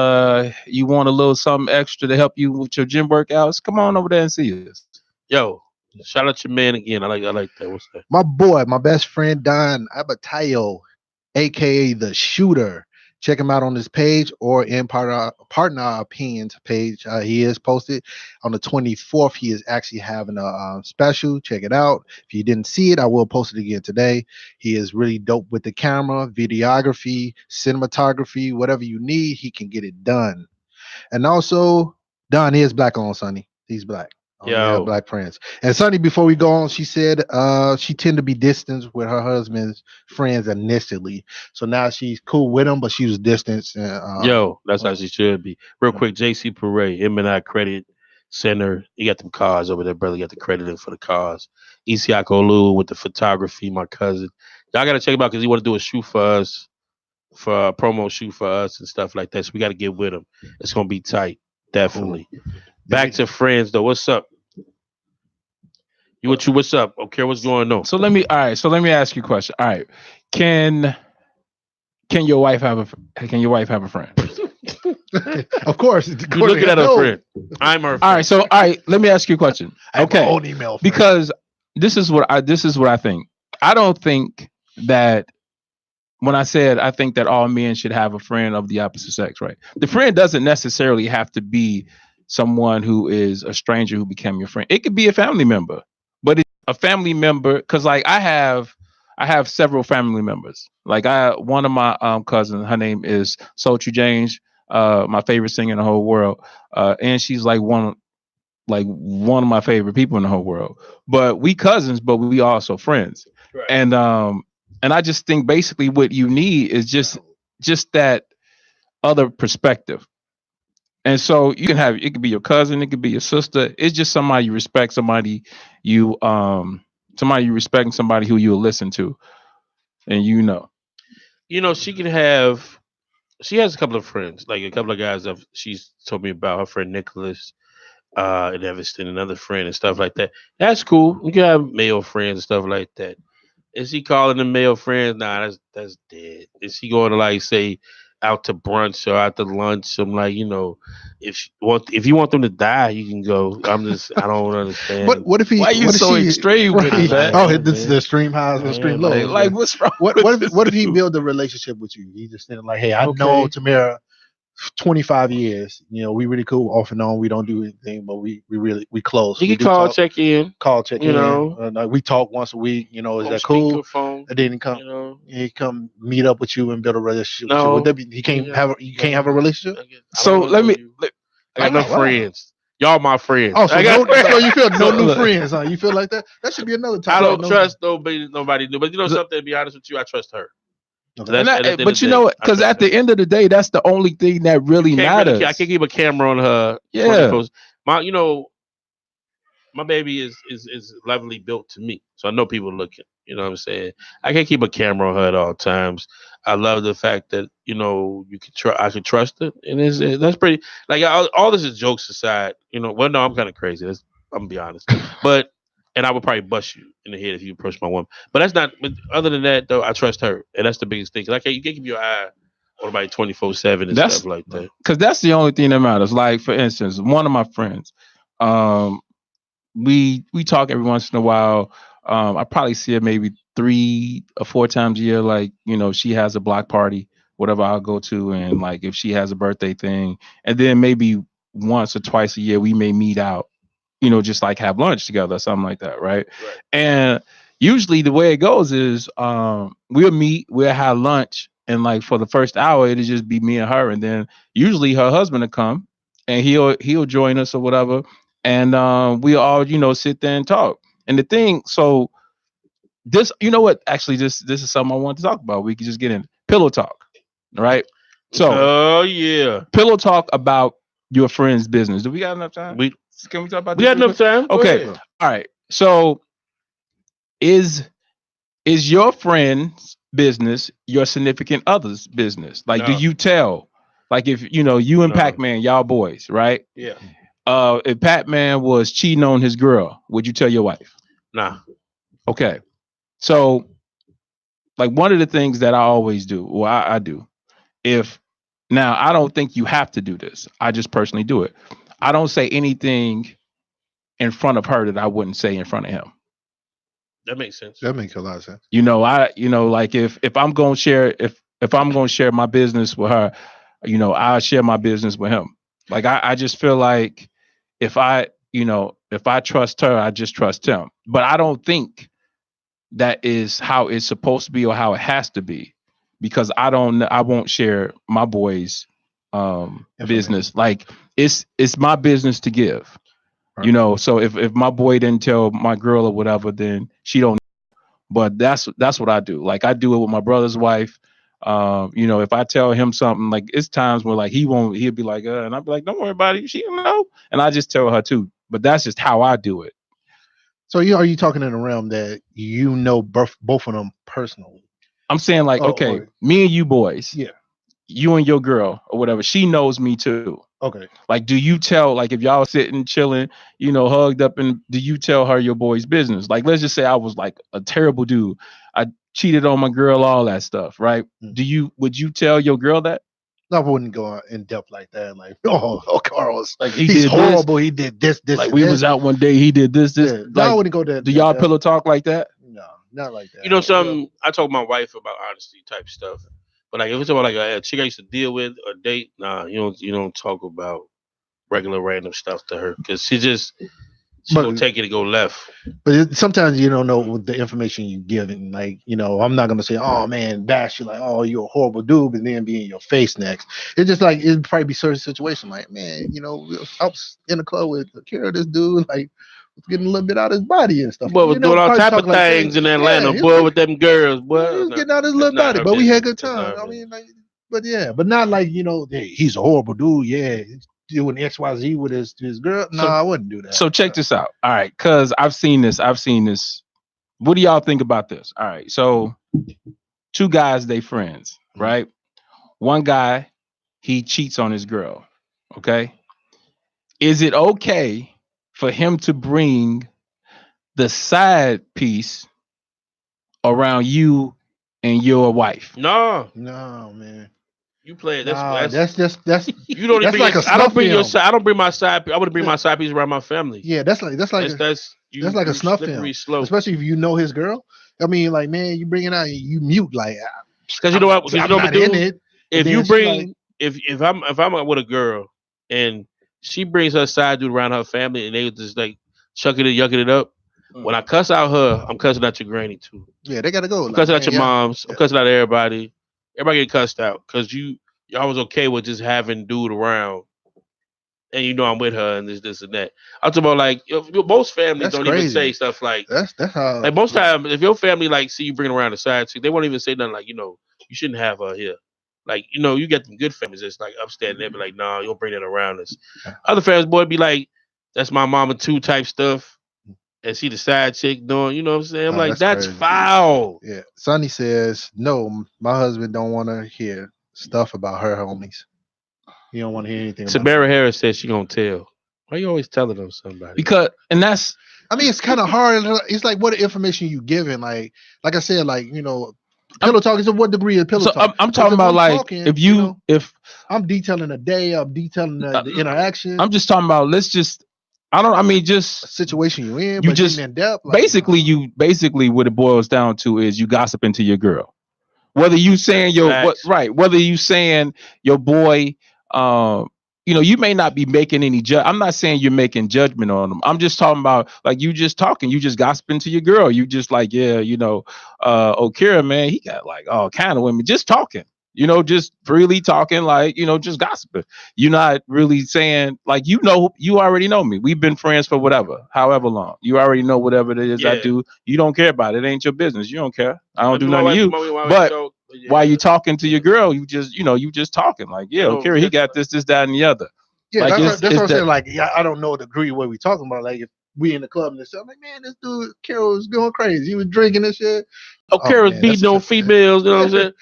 you want a little something extra to help you with your gym workouts. Come on over there and see us. Yo, shout out your man again. I like that. What's that? My boy, my best friend Don Abatayo, aka the Shooter. Check him out on his page or in Partner Opinions page. He is posted on the 24th. He is actually having a special. Check it out. If you didn't see it, I will post it again today. He is really dope with the camera, videography, cinematography, whatever you need, he can get it done. And also, Don is black on Sonny. He's black. Only have black friends. And Sonny, before we go on, she said she tend to be distant with her husband's friends initially. So now she's cool with him, but she was distant. Yo, that's how she should be. Real quick, JC Parade, M&I Credit Center. You got them cars over there, brother. You got the credit in for the cars. Isiaka Olu with the photography, my cousin. Y'all got to check him out because he want to do a shoot for us, for a promo shoot for us and stuff like that. So we got to get with him. It's going to be tight. Definitely. Cool. Back to friends, though. What's up? What's up? Okay, what's going on? So let me ask you a question. All right. Can your wife have a friend? Of course. You're looking at a friend. I'm her friend. All right, let me ask you a question. Okay. Own email friend. Because this is what I think. I don't think that when I said I think that all men should have a friend of the opposite sex, right? The friend doesn't necessarily have to be someone who is a stranger who became your friend. It could be a family member. But it's a family member, because like I have several family members. Like one of my cousins, her name is Sultry James, my favorite singer in the whole world, and she's like one of my favorite people in the whole world. But we cousins, but we also friends. Right. And I just think basically what you need is just that other perspective. And so you can have, it could be your cousin, it could be your sister. It's just somebody you respect, somebody you respect, and somebody who you'll listen to. And she has a couple of friends, like a couple of guys that she's told me about, her friend Nicholas, in Evanston, another friend and stuff like that. That's cool. You can have male friends and stuff like that. Is he calling them male friends? Nah, that's dead. Is he going to like say out to brunch or out to lunch? I'm like, if you want them to die, you can go. I don't understand. What if he? Why are you so extreme with it? This is the extreme highs and extreme lows. Like what's wrong? What if he build a relationship with you? He just saying like, hey, I know Tamara 25 years. We really cool off and on. We don't do anything, but we close. You can call, check in. We talk once a week. Is that cool? Phone, and then he come meet up with you and build a relationship. No, with you. Would that be, you can't have a relationship. So let me. I got no friends. Y'all my friends. Oh, so you feel no new friends, huh? You feel like that? That should be another topic. I don't trust nobody new. But something, to be honest with you, I trust her. Okay. But you know what? Because at the end of the day, that's the only thing that really matters. I can't keep a camera on her. Yeah. 24. My baby is lovely built to me, so I know people looking. You know what I'm saying? I can't keep a camera on her at all times. I love the fact that you can I can trust it, and that's pretty. Like all this is jokes aside. Well, no, I'm kind of crazy. I'm gonna be honest, but and I would probably bust you in the head if you approach my woman. But that's not. But other than that, though, I trust her, and that's the biggest thing. Like you can't keep your eye on somebody 24/7 and stuff like that. Because that's the only thing that matters. Like for instance, one of my friends, we talk every once in a while. I probably see her maybe 3 or 4 times a year. Like, she has a block party, whatever I'll go to. And like, if she has a birthday thing, and then maybe once or twice a year, we may meet out, just like have lunch together or something like that. Right. And usually the way it goes is, we'll meet, we'll have lunch. And like for the first hour, it'll just be me and her. And then usually her husband will come and he'll join us or whatever. And we all, sit there and talk. And the thing, so this, what? Actually, this is something I want to talk about. We can just get in pillow talk, right? So, oh yeah, pillow talk about your friend's business. Do we got enough time? Can we talk about? We got enough time. Okay, all right. So, is your friend's business your significant other's business? Like, do you tell? Like, if you and Pac-Man, y'all boys, right? Yeah. If Pac-Man was cheating on his girl, would you tell your wife? Nah. Okay. So, like one of the things that I always do, well, I do. Now I don't think you have to do this. I just personally do it. I don't say anything in front of her that I wouldn't say in front of him. That makes sense. That makes a lot of sense. Like if I'm gonna share if I'm gonna share my business with her, I'll share my business with him. Like I just feel like if I trust her, I just trust him. But I don't think that is how it's supposed to be or how it has to be, because I won't share my boy's business. Like it's my business to give. Right. So if my boy didn't tell my girl or whatever, then she don't. But that's what I do. Like I do it with my brother's wife. If I tell him something, like it's times where like he'll be like, and I'll be like, don't worry about it. She don't know. And I just tell her too. But that's just how I do it. So are you talking in a realm that both of them personally? I'm saying like, me and you boys. Yeah. You and your girl or whatever, she knows me too. Okay. Like, do you tell, like if y'all sitting, chilling, hugged up, and do you tell her your boy's business? Like, let's just say I was like a terrible dude. I cheated on my girl, all that stuff, right? Mm-hmm. Would you tell your girl that? I wouldn't go in depth like that. Like, Carlos, like he's horrible. He did this. Like we was out one day, he did this. Yeah. Like, no, I wouldn't go there. Do y'all pillow talk like that? No, not like that. Something I told my wife about honesty type stuff. But like if it's about like a chick I used to deal with or date, nah, you don't talk about regular random stuff to her, because she gonna take it and go left. But sometimes you don't know the information you give, and like I'm not gonna say, oh man, bash you like, oh you're a horrible dude, and then be in your face next. It's just like it'd probably be certain situation like, man, I was in the club with Kara, this dude like getting a little bit out of his body and stuff. Boy was doing all type of things in Atlanta, boy, with them girls. Boy, he was getting out his little body, but we had good time. I mean, like, but not like hey, he's a horrible dude. Yeah, doing XYZ with his girl. No, I wouldn't do that. So check this out. All right, because I've seen this. What do y'all think about this? All right, so 2 guys, they friends, right? One guy, he cheats on his girl. Okay, is it okay for him to bring the side piece around you and your wife? No, man. You play it. That's you don't even. Like I don't bring your side. I don't bring my side. I would bring my side piece around my family. Yeah, that's like a snuff film. Slope. Especially if you know his girl. I mean, like, man, you bring it out, you mute like, because you know what? I'm not in it. If you bring, if I'm with a girl and she brings her side dude around her family and they just like chucking it, yucking it up. When I cuss out her, I'm cussing out your granny too. Yeah, they gotta go. I'm cussing out your moms. I'm cussing out everybody. Everybody get cussed out because y'all was okay with just having dude around, and I'm with her and this and that. I'm talking about like most families don't even say stuff like that's how. Like most times, if your family like see you bring around the side chick, they won't even say nothing like you you shouldn't have her here. Like, you get them good families that's like upstairs, they be like, nah, you don't bring that around us. Other families, boy, be like, that's my mama too type stuff. And she the side chick doing, you know what I'm saying? I'm like, that's crazy. foul. Yeah. Sonny says, no, my husband don't want to hear stuff about her homies. He don't want to hear anything about Samara Harris says she gonna tell. Why you always telling them somebody? Because, and that's, I mean, it's kind of hard. It's like, what information you giving? Like I said, like, pillow talk is to what degree of pillow talk? I'm talking about like, talking, if I'm detailing a day, I'm detailing the interaction. I'm just talking about, just a situation you in, you but just in depth. Like, basically what it boils down to is you gossiping to your girl. Whether you saying whether you saying your boy, you may not be making any I'm not saying you're making judgment on them. I'm just talking about like you just talking, you just gossiping to your girl. You just like, Okira, man, he got like all kind of women just talking. Just freely talking, like, just gossiping. You're not really saying, like, you already know me. We've been friends for however long. You already know whatever it is I do. You don't care about it. It ain't your business. You don't care. I don't do nothing to you. But while you talking to your girl, you just talking like, Okira, he got this, that, and the other. Yeah, like, that's what I'm saying. Like, I don't know the degree what we talking about. Like, if we in the club and stuff, I'm like, man, this dude Carol was going crazy. He was drinking and shit. Okira's beating on females. You know what I'm saying?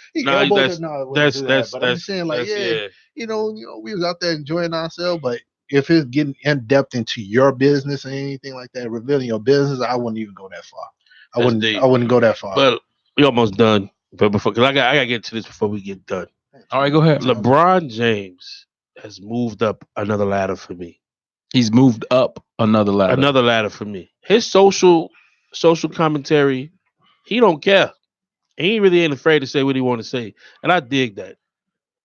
But I'm just saying, like, we was out there enjoying ourselves. But if it's getting in depth into your business or anything like that, revealing your business, I wouldn't even go that far. I wouldn't go that far. But we almost done. But because I gotta get to this before we get done. All right, go ahead. LeBron James has moved up another ladder for me. He's moved up another ladder. Another ladder for me. His social commentary, he don't care. He really ain't afraid to say what he want to say. And I dig that.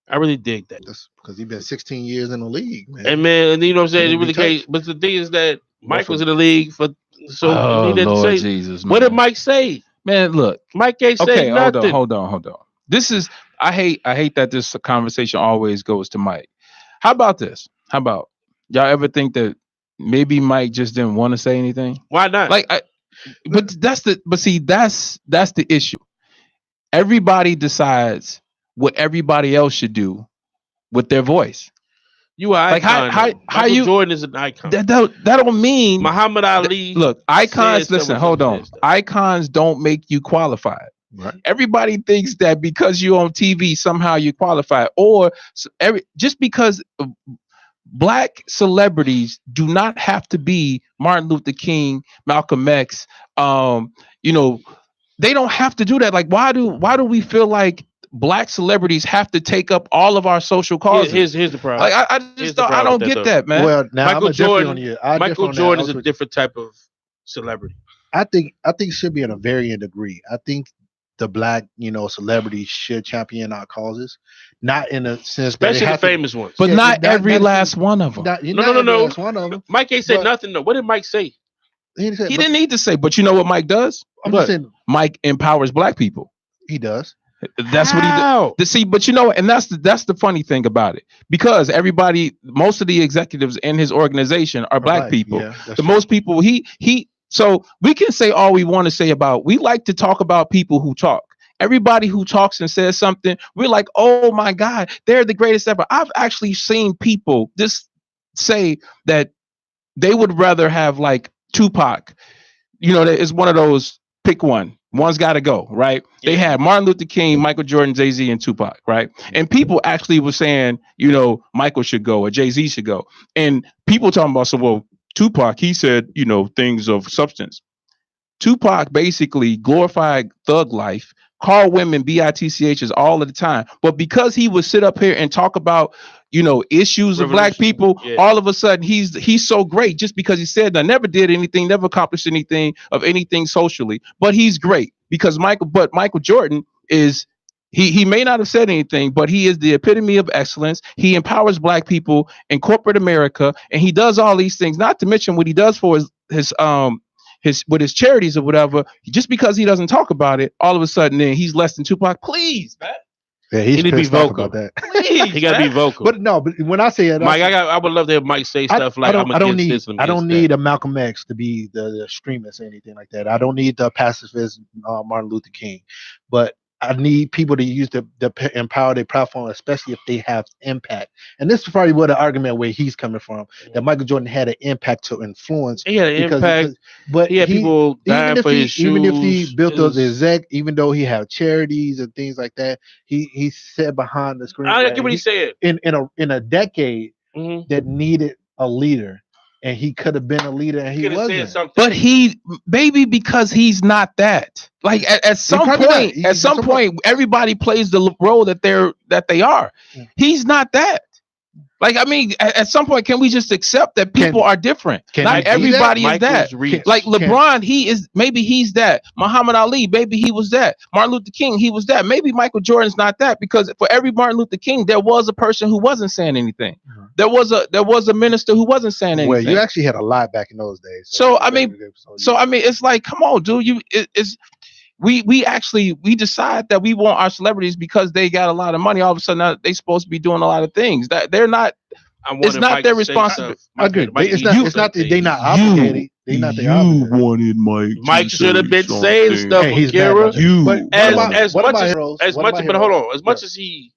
I really dig that. That's because he's been 16 years in the league, man. And you know what I'm saying? It really can't, but the thing is that Mike was in the league he didn't Lord say Jesus, what did Mike say? Man, look. Mike ain't say nothing. Hold on. This is I hate that this conversation always goes to Mike. How about this? How about y'all ever think that maybe Mike just didn't want to say anything? Why not? That's the issue. Everybody decides what everybody else should do with their voice. You are like how Jordan is an icon. That don't mean Muhammad Ali. Look, icons. Listen, hold on. Icons don't make you qualified. Right. Everybody thinks that because you're on TV somehow you qualify, or just because Black celebrities do not have to be Martin Luther King, Malcolm X. They don't have to do that. Like, why do we feel like Black celebrities have to take up all of our social causes? Here's the problem. Like, I don't get that, man. Well, now Michael Jordan is a different type of celebrity. I think it should be in a varying degree. I think the Black, celebrities should champion our causes, not in a sense, especially the famous ones, but not every last one of them. No. One of them. Mike ain't say nothing though. What did Mike say? He didn't need to say. But you know what Mike does? I'm just saying, Mike empowers Black people. He does. That's what he does. See, but and that's the funny thing about it, because most of the executives in his organization are Black people. Yeah, most people so we can say all we want to say about. We like to talk about people who talk. Everybody who talks and says something, we're like, oh my God, they're the greatest ever. I've actually seen people just say that they would rather have like Tupac. It's one of those pick one. One's got to go, right? Yeah. They had Martin Luther King, Michael Jordan, Jay-Z, and Tupac, right? And people actually were saying, Michael should go or Jay-Z should go. And people talking about, so, well, Tupac, he said, things of substance. Tupac basically glorified thug life, called women bitchs all of the time. But because he would sit up here and talk about, issues of Black people, all of a sudden he's so great just because he said that, never did anything, never accomplished anything of anything socially. But he's great because Michael Jordan is, he may not have said anything, but he is the epitome of excellence. He empowers Black people in corporate America, and he does all these things, not to mention what he does for his with his charities or whatever. Just because he doesn't talk about it, all of a sudden then he's less than Tupac. Please, man. Yeah, he need to be vocal about that. Please, he gotta be vocal. But when I say it, Mike, I would love to have Mike say stuff like, I don't need a Malcolm X to be the extremist or anything like that. I don't need the pacifist Martin Luther King. But I need people to use the empower their platform, especially if they have impact. And this is probably where the argument where he's coming from, that Michael Jordan had an impact to influence. He had an impact. But He had people dying for his even if he shoes. built up the exec, even though he had charities and things like that, he sat behind the screen. I get what he said. In a decade Mhm. that needed a leader, and he could have been a leader, and he Could have said wasn't. something. But because he's not that. Like at some probably point, not. everybody plays the role that they are. Mm. He's not that. Like, I mean, at some point, can we just accept that people are different? Not everybody is that. Like LeBron, maybe he's that. Muhammad Ali, maybe he was that. Martin Luther King, he was that. Maybe Michael Jordan's not that, because for every Martin Luther King, there was a person who wasn't saying anything. Mm-hmm. There was a minister who wasn't saying anything. Well, you actually had a lot back in those days. So I mean, it's like, come on, dude. We decide that we want our celebrities because they got a lot of money. All of a sudden, now they supposed to be doing a lot of things that they're not. It's not their responsibility. I agree. It's not that they're not obligated. They're not their obligated. Wanted Mike. Mike should have been saying stuff. Hey, he's Kira. As much as he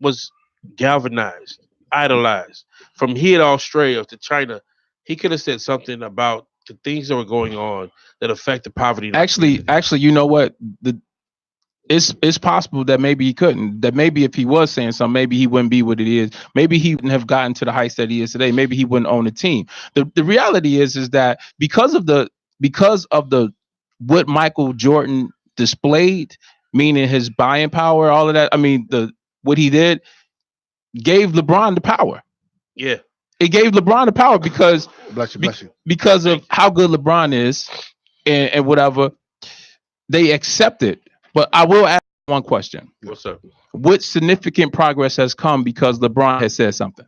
was galvanized, idolized from here to Australia to China, he could have said something about the things that were going on that affected poverty. Actually, you know what? It's possible that maybe he couldn't. That maybe if he was saying something, maybe he wouldn't be what it is. Maybe he wouldn't have gotten to the heights that he is today. Maybe he wouldn't own a team. The reality is that because of the what Michael Jordan displayed, meaning his buying power, all of that. I mean, what he did gave LeBron the power. Yeah. It gave LeBron the power because because of how good LeBron is and whatever, they accept it. But I will ask one question. What's up? What significant progress has come because LeBron has said something?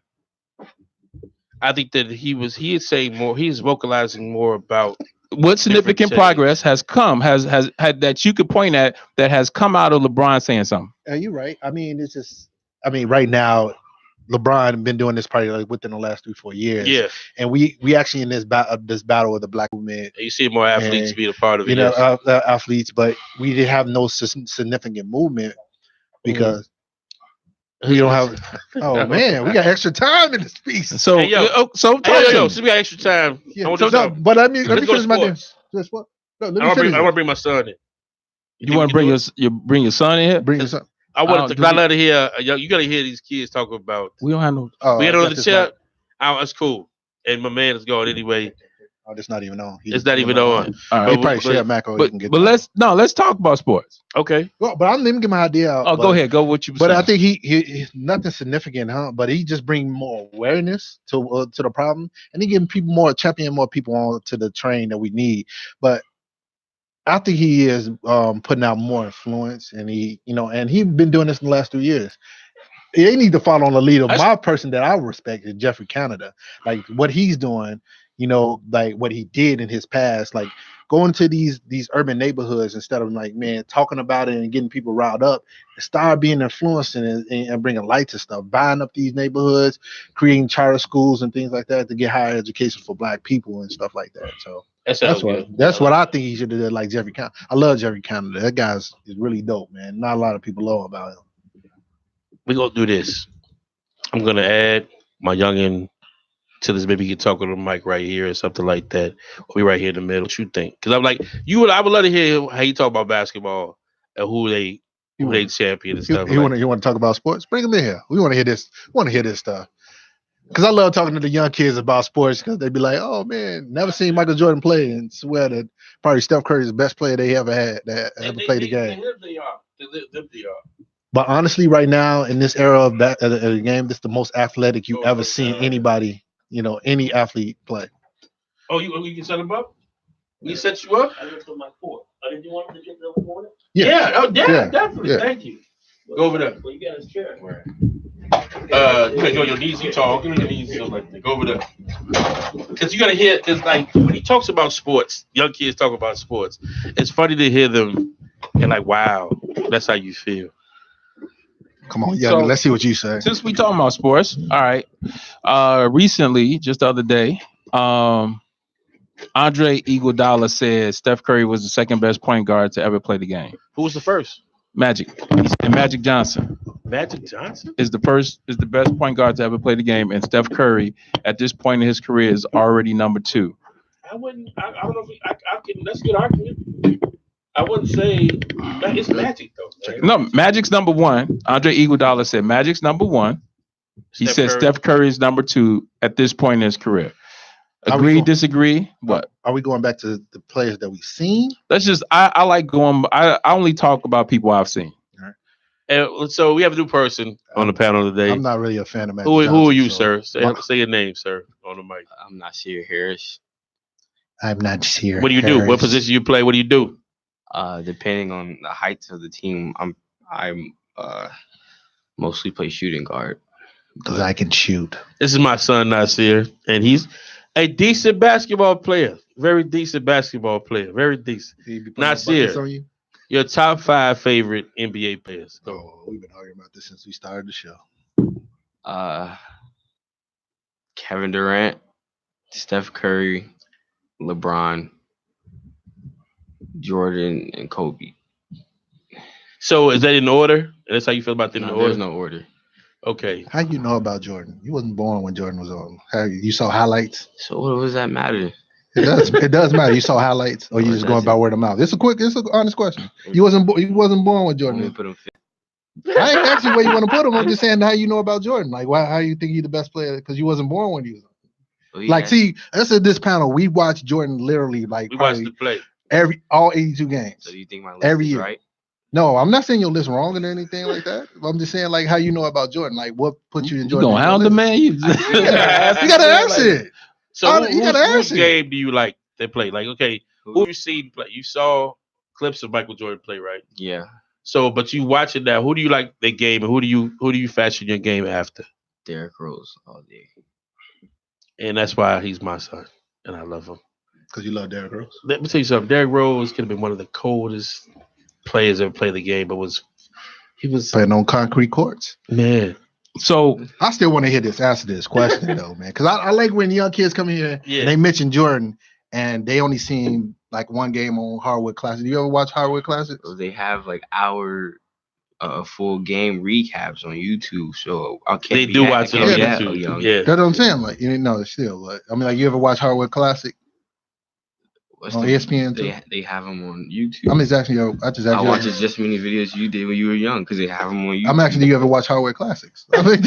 I think that he is saying more. He's vocalizing more about what significant progress has come has had that you could point at that has come out of LeBron saying something. You're right. I mean, it's just. I mean, right now, LeBron been doing this probably like within the last 3-4 years. Yeah. And we actually in this battle with the black movement. You see more athletes being a part of it. Athletes, but we didn't have no significant movement because we don't have. Oh man, we got extra time in this piece. So since we got extra time, but I mean, let me finish my name. I want to bring my son in. You want to bring your son in here? Bring your son. I wanted to. I let her hear. You got to hear these kids talk about. We don't have no. We had on the chat. That's cool. And my man is going anyway. Oh, it's not even on. It's not even on. All right. He probably share macro. But let's talk about sports. Okay. Well, but I'm let me get my idea out. Oh, go ahead. Go what you. But saying. I think he nothing significant, huh? But he just bring more awareness to the problem, and he giving people more people on to the train that we need. But I think he is putting out more influence, and he's been doing this in the last 2 years. They need to follow on the lead of my person that I respect is Jeffrey Canada. Like what he's doing, like what he did in his past, like going to these urban neighborhoods instead of like, man, talking about it and getting people riled up, start being influencing and bringing light to stuff, buying up these neighborhoods, creating charter schools and things like that to get higher education for black people and stuff like that. So that's what I think he should have done, like Jeffrey Canada. I love Jeffrey Canada. That guy is really dope, man. Not a lot of people know about him. We're going to do this. I'm going to add my youngin' to this. Maybe you can talk on the mic right here or something like that. We'll be right here in the middle. What you think? Because I'm like, I would love to hear how you talk about basketball and who they champion and stuff. You want to talk about sports? Bring them in here. We want to hear this. We want to hear this stuff. Because I love talking to the young kids about sports because they be like, oh, man, never seen Michael Jordan play and swear that probably Steph Curry is the best player they ever had that ever played the game. They are. But honestly, right now, in this era of the game, this is the most athletic you've ever seen anybody, any athlete play. Oh, you can set him up? We set you up? I just put my foot. Did you want me to get the water? Yeah. Oh, yeah, definitely. Yeah. Thank you. Go over there. Well, you got his chair. You gotta go on your knees. You talk. Give me your knees. Like that. Go over there. Because you gotta hear. It's like when he talks about sports, young kids talk about sports. It's funny to hear them and like, wow, that's how you feel. Come on, let's see what you say. Since we talking about sports, all right. Recently, just the other day, Andre Iguodala said Steph Curry was the second best point guard to ever play the game. Who was the first? Magic. He said Magic Johnson Magic Johnson? is the best point guard to ever play the game, and Steph Curry at this point in his career is already number 2. I wouldn't. I don't know if I can. That's a good argument. I wouldn't say it's Magic though. Man. No, Magic's number 1. Andre Iguodala said Magic's number 1. He said Steph Curry is number 2 at this point in his career. Agree, disagree? What? Are we going back to the players that we've seen? That's just I like going. I only talk about people I've seen. And so we have a new person on the panel today. I'm not really a fan of Magic Who Johnson, are you, so. sir? Say your name, sir, on the mic. I'm Nasir Harris. I'm not here. What do you do? What position you play? What do you do? Depending on the heights of the team, I'm mostly play shooting guard. Because I can shoot. This is my son Nasir, and he's a decent basketball player. Very decent basketball player. Very decent. Nasir, You? your top 5 favorite NBA players. Go. Oh, we've been arguing about this since we started the show. Kevin Durant, Steph Curry, LeBron, Jordan, and Kobe. So is that in order? And that's how you feel about them in order? There's no order. Okay. How you know about Jordan? You wasn't born when Jordan was on. How you saw highlights? So what does that matter? It does. It does matter. You saw highlights, or you just going by word of mouth. It's an honest question. You wasn't born when Jordan. Put him I ain't asking where you want to put him. I'm just saying how you know about Jordan. Like, how you think he's the best player? Because you wasn't born when he was on. Like, see, us at this panel, we watch Jordan literally like we watch the play all 82 games. So do you think my list every is year. right? No, I'm not saying your list wrong or anything like that. I'm just saying like how you know about Jordan. Like, what put you in Jordan? You gonna hound the man? You gotta answer it. So whose game do you like they play? Like, okay, who you seen play? You saw clips of Michael Jordan play, right? Yeah. So, but you watch it now. Who do you like their game, and who do you fashion your game after? Derrick Rose all day. And that's why he's my son, and I love him. Because you love Derrick Rose. Let me tell you something. Derrick Rose could have been one of the coldest players ever played the game, but he was playing on concrete courts. Man. So I still want to hear answer this question though, man. Because I like when young kids come here and they mention Jordan and they only seen like one game on Hardwood Classic. Do you ever watch Hardwood Classic? They have like our full game recaps on YouTube. So they do watch it on YouTube. Yeah, that's what I'm saying. Like, you know, still, but I mean, like, you ever watch Hardwood Classic on ESPN too? They have them on YouTube. I'm just asking you. I watch just as many videos you did when you were young because they have them on YouTube. I'm asking, do you ever watch Hardwood Classics? I mean,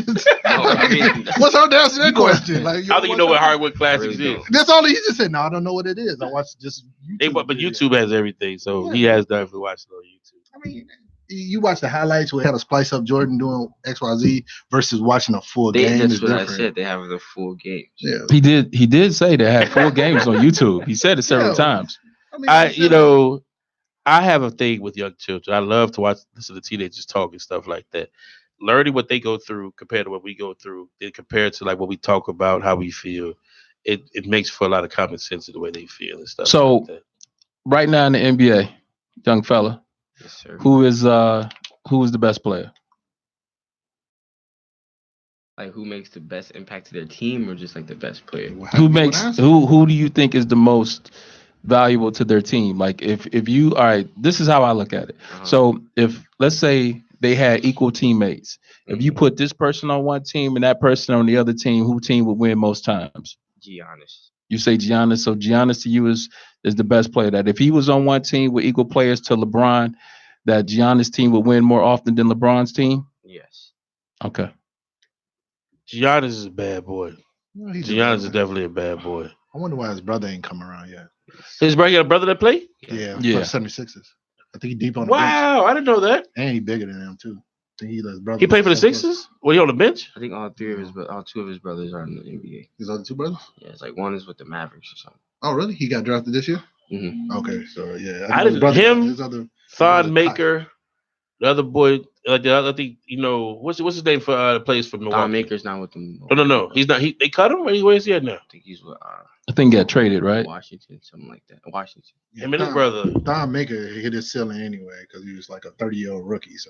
what's hard to answer that question? Like, how do you know what Hardwood Classics is? That's all he just said. No, I don't know what it is. I watch just YouTube. But YouTube has everything, so he has definitely watched it on YouTube. I mean, you watch the highlights where they had to splice up Jordan doing XYZ versus watching a full game. That's what I said. They have the full games. Yeah. He did say they had full games on YouTube. He said it several times. I have a thing with young children. I love to listen to teenagers talk and stuff like that. Learning what they go through compared to what we go through, then compared to like what we talk about, how we feel, it makes for a lot of common sense in the way they feel and stuff. So like that. Right now in the NBA, young fella, yes, sir. who is the best player? Like, who makes the best impact to their team, or just like the best player? Who do you think is the most valuable to their team? Like, if you, all right, this is how I look at it. So if, let's say they had equal teammates, if you put this person on one team and that person on the other team, who team would win most times? Giannis. You say Giannis. So Giannis to you is the best player. That if he was on one team with equal players to LeBron, that Giannis team would win more often than LeBron's team? Yes. Okay. Giannis is a bad boy. No, Giannis is definitely a bad boy. I wonder why his brother ain't come around yet. His brother got a brother that play? Yeah. 76ers. I think he deep on the bench. Wow, I didn't know that. And he bigger than him too. I think his brother. He played for the Sixers? Was he on the bench? I think all two of his brothers are in the NBA. His other two brothers? Yeah, it's like one is with the Mavericks or something. Oh, really? He got drafted this year? Mm-hmm. Okay, so yeah. I didn't. Thon Maker, the other boy, like the other, I think, what's his name for plays for Milwaukee? Thon Maker's not with them. No. He's not. They cut him. Where is he at now? I think he's with. I think he got traded, right? Washington, something like that. Washington. Yeah, his brother. Thon Maker hit his ceiling anyway because he was like a 30-year-old rookie. So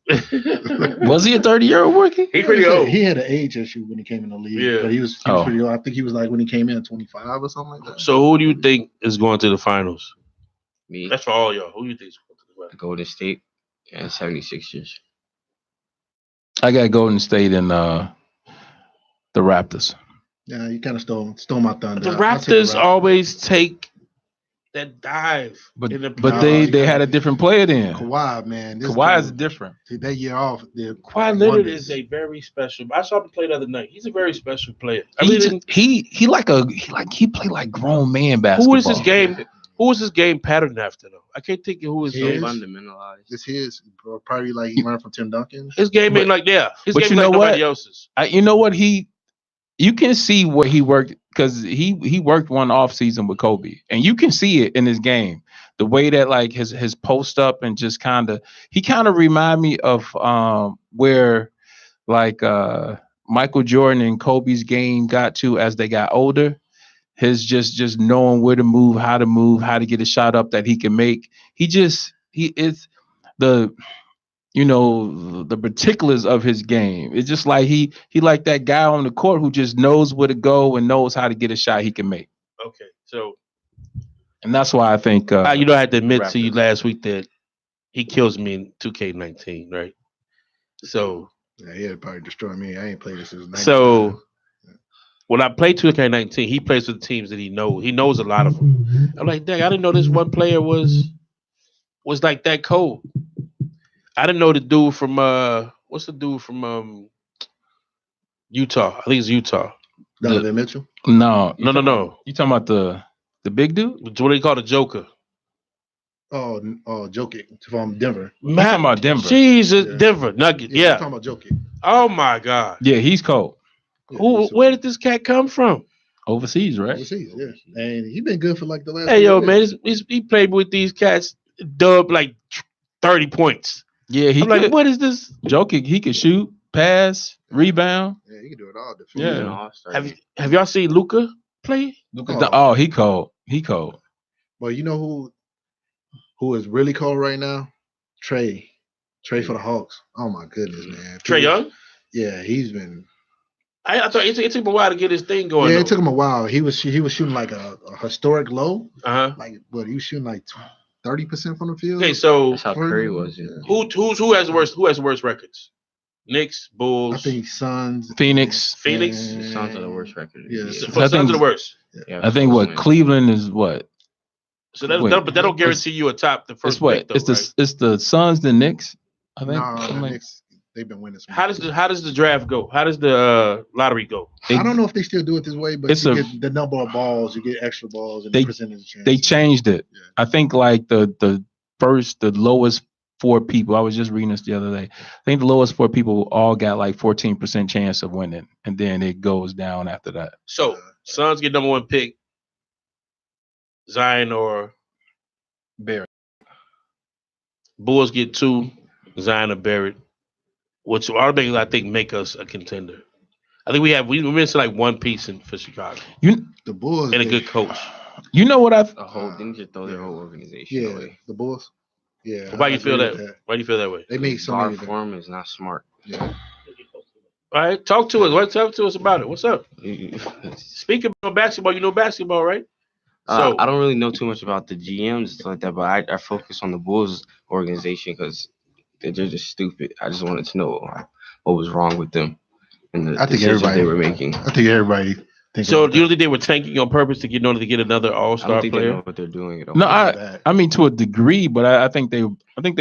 was he a 30-year-old rookie? He's pretty old. He had an age issue when he came in the league. Yeah, but he was pretty old. I think he was like when he came in 25 or something like that. So who do you think is going to the finals? Me. That's for all y'all. Who do you think is going to the finals? Golden State. And 76ers. I got Golden State and the Raptors. Yeah, you kind of stole my thunder. The I'll take the Raptors always take that dive. But in the but playoffs. they had a different player then. Kawhi, man. This Kawhi is dude, different. that year off. Kawhi Leonard is a very special. I saw him play the other night. He's a very special player. I mean, He played like grown man basketball. who is his game? Who is his game pattern after though? I can't think of who his His? game. Fundamentalized. It's his. Probably like he learned from Tim Duncan. His game ain't like His but game you know like nobody what? else's. You know what you can see where he worked because he worked one off season with Kobe, and you can see it in his game. The way that like his post up and just he remind me of where like Michael Jordan and Kobe's game got to as they got older. His just knowing where to move, how to get a shot up that he can make. He is the particulars of his game. It's just like he like that guy on the court who just knows where to go and knows how to get a shot he can make. Okay, so and that's why I think I had to admit Raptors. to you last week that he kills me in 2K19, right? So Yeah, he'd probably destroy me. I ain't played this since 19. So when I play 2K19, he plays with teams that he knows. He knows a lot of them. I'm like, dang, I didn't know this one player was like that cold. I didn't know the dude from what's the dude from Utah? I think it's Utah. Donovan Mitchell. No. No. You talking about the big dude? What do they call the Joker? Oh, Jokic from Denver. I'm talking about Denver. Jesus, Yeah. Denver Nuggets. I'm Yeah. talking about Jokic. Oh my God. Yeah, he's cold. Yeah, Where did this cat come from? Overseas, right? overseas, yeah. And he been good for like the last. Hey, yo, few man, years. he played with these cats, dubbed like 30 points. Yeah, I'm like, what is this? Jokic, he could shoot, pass, rebound. Yeah, he can do it all. Yeah. He's an all-star. Have y'all seen Luka play? Oh. He cold. He cold. Well, you know who is really cold right now? Trey for the Hawks. Oh my goodness, man. Trae Young? Yeah, he's been. I thought it took him a while to get his thing going. Yeah, though. it took him a while. He was shooting like a historic low. Uh-huh. Like, but he was shooting like 30% from the field. Okay, so That's how Curry was. Yeah. who has the worst records? Knicks, Bulls, I think Suns, Phoenix. Phoenix. and- The Suns are the worst record. Yeah, Yeah. For Suns are the worst. Yeah, I think what Win. Cleveland is what? So Wait. but that don't guarantee you a top the first It's what? pick, though, It's the right? it's the Suns, the Knicks. I think. No, Something the like- Knicks, they've been winning. Some How does the draft go? How does the lottery go? I don't know if they still do it this way, but It's you a- get the number of balls, you get extra balls, and They- the percentage chance. They changed it. Yeah. I think like the lowest 4 people. I was just reading this the other day. I think the lowest 4 people all got like 14% chance of winning, and then it goes down after that. So Suns get number 1 pick, Zion or Barrett. Bulls get 2, Zion or Barrett, which automatically I think make us a contender. I think we're missing like one piece for Chicago The Bulls and a they- good coach. You know what I? A whole didn't just throw their whole organization Yeah, away. the Bulls. Yeah. Why I you feel agree that? with Why do you feel that way? They make so Guard many. form is not smart. Yeah. All right, talk to us. Talk to us about it. What's up? I Speaking of basketball, you know basketball, right? So don't really know too much about the GMs and stuff like that, but I focus on the Bulls organization because they're just stupid. I just wanted to know what was wrong with them and the I think decisions everybody they were making. I think everybody thinks. So about do you think they were tanking on purpose to get in order to get another I all-star don't think they know player? what they're doing at all. No, that. I mean to a degree, but I think they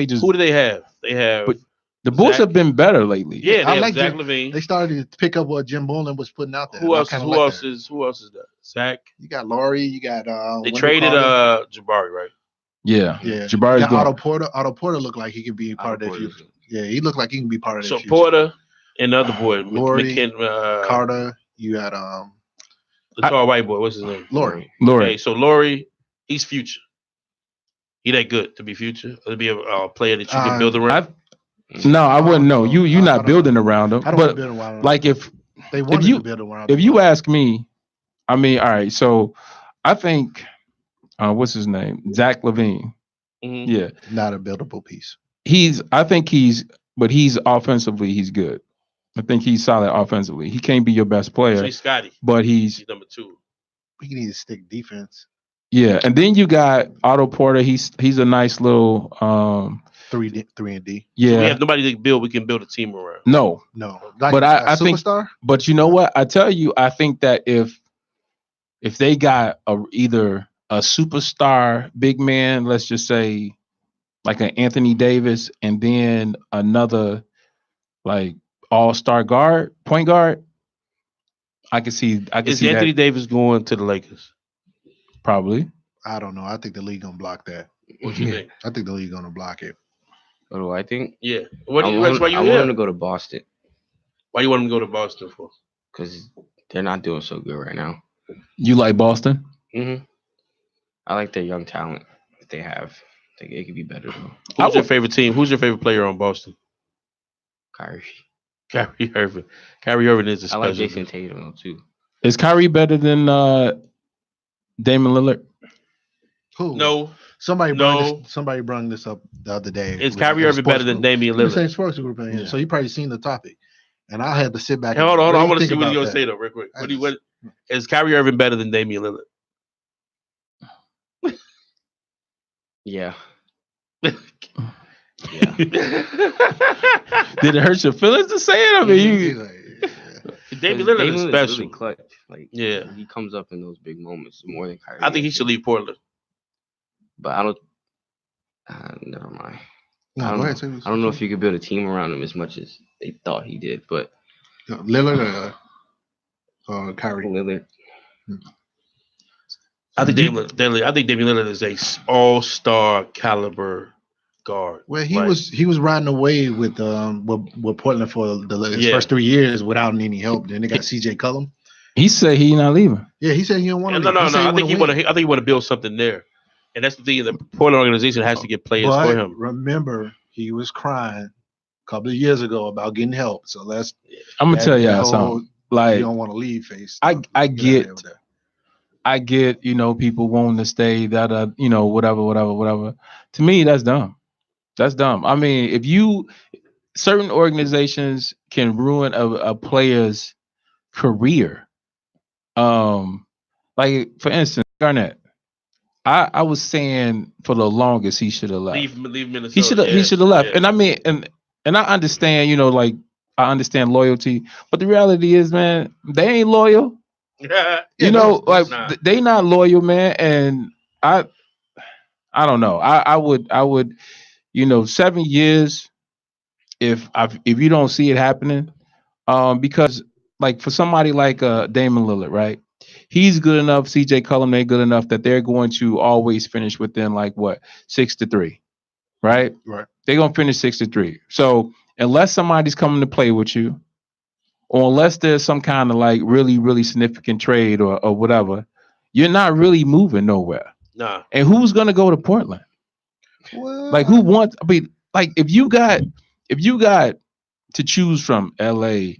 just Who do they have? They have But the Bulls Zach- have been better lately. yeah, they I have like Zach them. Levine. They started to pick up what Jim Boylan was putting out there. Who I else? kinda Who like else that. is? Who else is that? Zach. You got Laurie. You got. They Wendell traded Carter. Jabari, right? Yeah. Yeah. Jabari's You got going. Otto Porter. Otto Porter looked like he could be part of their future. Yeah, he looked like he can be part of their So future. Porter and the other boy, Laurie, McKin, Carter. You got the tall white boy. What's his name? Laurie. Laurie. Okay, so Laurie, he's future. He that good to be future? Or to be a player that you can build around? No, I wouldn't know. You're I not don't building around him. I don't want to But build around. like if they wanted you- to build around. if you ask me, I mean, all right. So I think what's his name? Zach Levine. Mhm. Yeah, not a buildable piece. but he's offensively, he's good. I think he's solid offensively. He can't be your best So player, he's Scotty. but he's He's number 2. We need to stick defense. yeah. And then you got Otto Porter. He's a nice little 3 and D. So we Yeah. have nobody to build. We can build a team around. No. Like But a I think, superstar. but you know what? I tell you, I think that if they got either a superstar big man, let's just say like an Anthony Davis, and then another like all-star point guard, I can see Is Anthony that Davis going to the Lakers? probably. I don't know. I think the league gonna block that. What you think? I think the league gonna block it. What do I think? Yeah. What do you? I That's why you want him to here? go to Boston Why you want him to go to Boston for? because they're not doing so good right now. You like Boston? I like their young talent that they have. I think it could be better though. Who's your favorite team? Who's your favorite player on Boston? Kyrie. Kyrie Irving. Kyrie Irving is a I special. like Jason Tatum though too. Is Kyrie better than Damon Lillard? Who? No. Somebody No. brung this up the other day. Is Kyrie Irving better than Damian The same Lillard? sports group in here. Yeah. So you probably seen the topic. And I had to sit back. Hey, hold on. I want to think see what about you're gonna that. say though, real quick. What is Kyrie Irving better than Damian Lillard? Yeah. Did it hurt your feelings to say it? I mean, Damian Lillard is Damon's special. really clutch. Like Yeah. he comes up in those big moments more than Kyrie. I think he should leave Portland. But I don't. Never mind. No, I go don't ahead. know. I don't know if you could build a team around him as much as they thought he did, but Lillard or Kyrie. Lillard. I think Damian Lillard is a all-star caliber guard. Well, he was riding away with Portland for his first 3 years without any help. Then they got CJ Cullum. he said he not leaving. Yeah, he said he don't want to. No. I think he want to build something there, and that's the thing. The Portland organization has to get players for him. Remember, he was crying a couple of years ago about getting help. So I'm gonna tell y'all something. Like, you don't want to leave face. I get, people wanting to stay that, whatever. To me, that's dumb. That's dumb. I mean, certain organizations can ruin a player's career. Like for instance, Garnett. I was saying for the longest he should have left. Leave Minnesota. He should have left. Yeah. And I mean, and I understand, I understand loyalty, but the reality is, man, they ain't loyal. They not loyal, man. And I don't know. I would, 7 years if you don't see it happening, because like for somebody like Damon Lillard, right? He's good enough. CJ Cullum, they're good enough that they're going to always finish within 6-3, right? Right. They're gonna finish 6-3. So unless somebody's coming to play with you, or unless there's some kind of really, really significant trade or whatever, you're not really moving nowhere. Nah. And who's gonna go to Portland? Well, Who wants? I mean, if you got to choose from LA,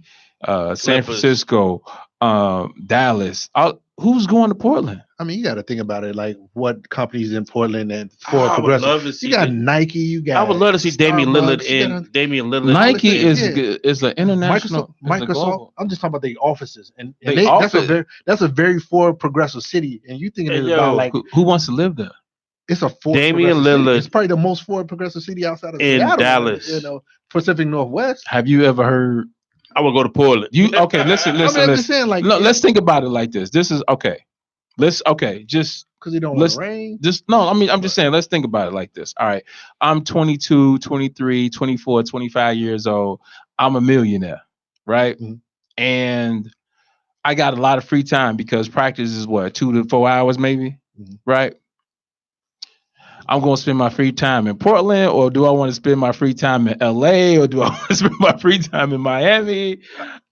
San Francisco, Dallas, who's going to Portland? I mean, you got to think about it. Like, what companies in Portland and I would love to see. You got Nike. You got. I would love to see Damian Lillard Starbucks, Damian Lillard. Nike is Yeah. is the international. Microsoft. I'm just talking about the offices, and They that's a very forward progressive city. And you thinking about who wants to live there? it's a forward Damian progressive city. Lillard It's probably the most forward progressive city outside of in Seattle, Dallas. Pacific Northwest. Have you ever heard? I would go to Portland. Okay, listen. I'm just saying, like, No, let's think about it like this. This is okay. Just because you don't want rain. I'm just saying, let's think about it like this. All right. I'm 22, 23, 24, 25 years old. I'm a millionaire, right? Mm-hmm. And I got a lot of free time because practice is 2 to 4 hours maybe, right? I'm going to spend my free time in Portland, or do I want to spend my free time in LA, or do I want to spend my free time in Miami?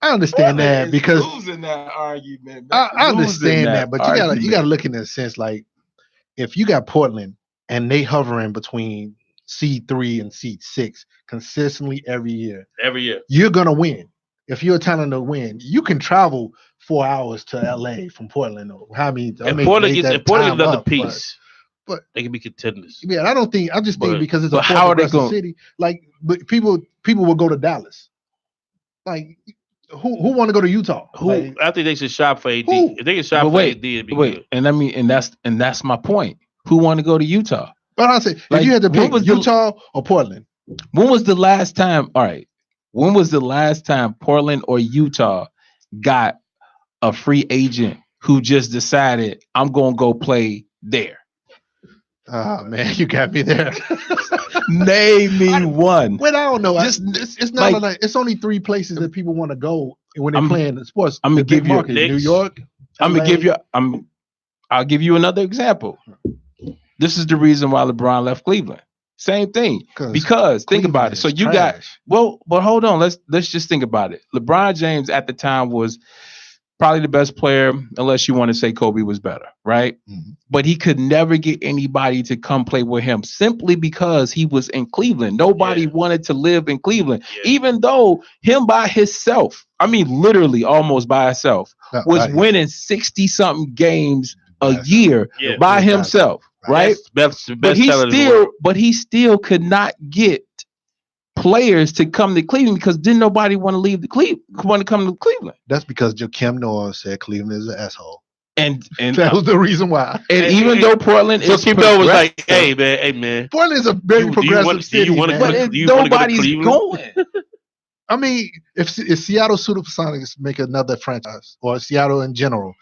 I understand that because losing that argument. I understand that, but you gotta look in a sense like if you got Portland and they hovering between seed 3 and seed 6 consistently every year, you're gonna win. If you're telling to win, you can travel 4 hours to LA from Portland. Or Portland gets another piece. But they can be contenders. Yeah, I just think because it's a how are they going? City, but people will go to Dallas. Like, who want to go to Utah? I think they should shop for AD. Who? If they can shop for AD, it'd be good. And that's my point. Who want to go to Utah? But I'll say, Like, if you had to when pick was the- Utah or Portland, When was the last time? All right. When was the last time Portland or Utah got a free agent who just decided I'm gonna go play there? oh man, you got me there. Name me one. Well, I don't know. Just It's not like- like it's only 3 places that people want to go when they're I'm- playing the sports. I'm the gonna give big you market, New Knicks. York. I'm LA. gonna give you. I'll give you another example. This is the reason why LeBron left Cleveland. Same thing. Because think about it. So you got but hold on. Let's just think about it. LeBron James at the time was probably the best player, unless you want to say Kobe was better, right? Mhm. But he could never get anybody to come play with him simply because he was in Cleveland. Nobody Yeah. wanted to live in Cleveland, Yeah. even though him by himself, I mean, literally almost by himself, was winning 60 something games a year Yeah. by himself, right? Best But he talent in the world. still could not get players to come to Cleveland because didn't nobody want to leave want to come to Cleveland. That's because Joakim Noah said Cleveland is an asshole. And That was the reason why. even though Portland is Kim Doe was like, progressive, hey man. Portland is a very Do you progressive want- do city, you want to man. go but Do you wanna go to nobody's Cleveland? going. I mean, if Seattle Supersonics make another franchise, or Seattle in general,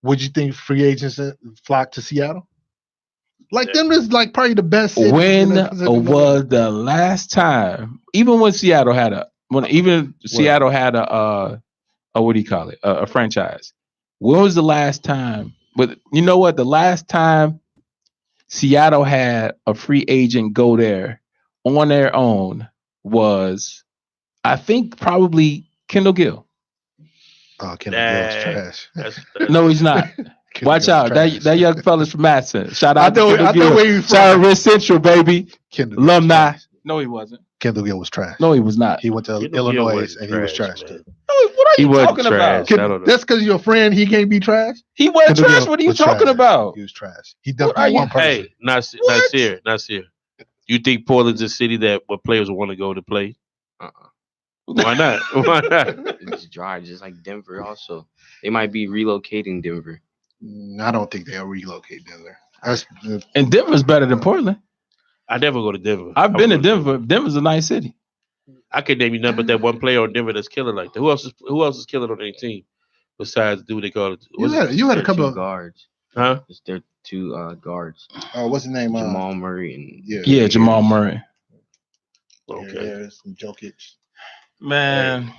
would you think free agents flock to Seattle? Like them is like probably the best city. When was the last time, even when Seattle had a what do you call it? A franchise. When was the last time? But you know what? The last time Seattle had a free agent go there on their own was, I think, probably Kendall Gill. Oh, Kendall Gill's Nah. trash. That's No, he's not. Kendall Watch Gill's out. trash. That young fella's from Madison. Shout out to I Kendall know Gill. where he's Shout out from. Red Central, baby. Kendall Gill was Alumni. trash. No, he wasn't. Kendall Gill was trash. No, he was not. He went to Kendall Gill Illinois was and he was trash man. too. What are He you wasn't talking trash. about? I don't know. That's because your friend, he can't be trash. He wasn't Kendall trash. Gill What are you was talking trash. about? He was trash. He What are dumped you- one person. Hey, not What? serious. You think Portland's a city that where players will want to go to play? Uh-uh. Why not? Why not? It's dry, just like Denver. Also, they might be relocating Denver. I don't think they'll relocate Denver. That's, And Denver's better than Portland. I never go to Denver. I've been to I would go Denver. Denver's a nice city. I can't name you nothing but that one player on Denver that's killing like that. Who else is killing on any team besides the dude they call it? you had a Their couple two of guards. Huh? It's their two guards, what's his name? Jamal Murray and Yeah, Jamal Murray. Okay. Yeah, some Jokic. Man,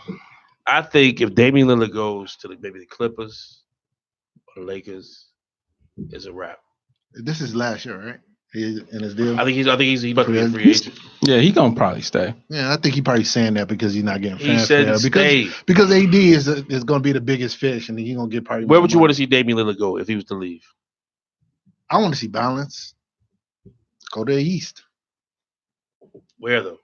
I think if Damian Lillard goes to maybe the Clippers or the Lakers, it's a wrap. This is last year, right? He in his deal. I think he's about to be a free agent. yeah, he gonna probably stay. Yeah, I think he probably saying that because he's not getting He said fanfare. stay. Because AD is going to be the biggest fish, and he's going to get probably. Where more would you money. want to see Damian Lillard go if he was to leave? I want to see balance. Go to the East. Where though?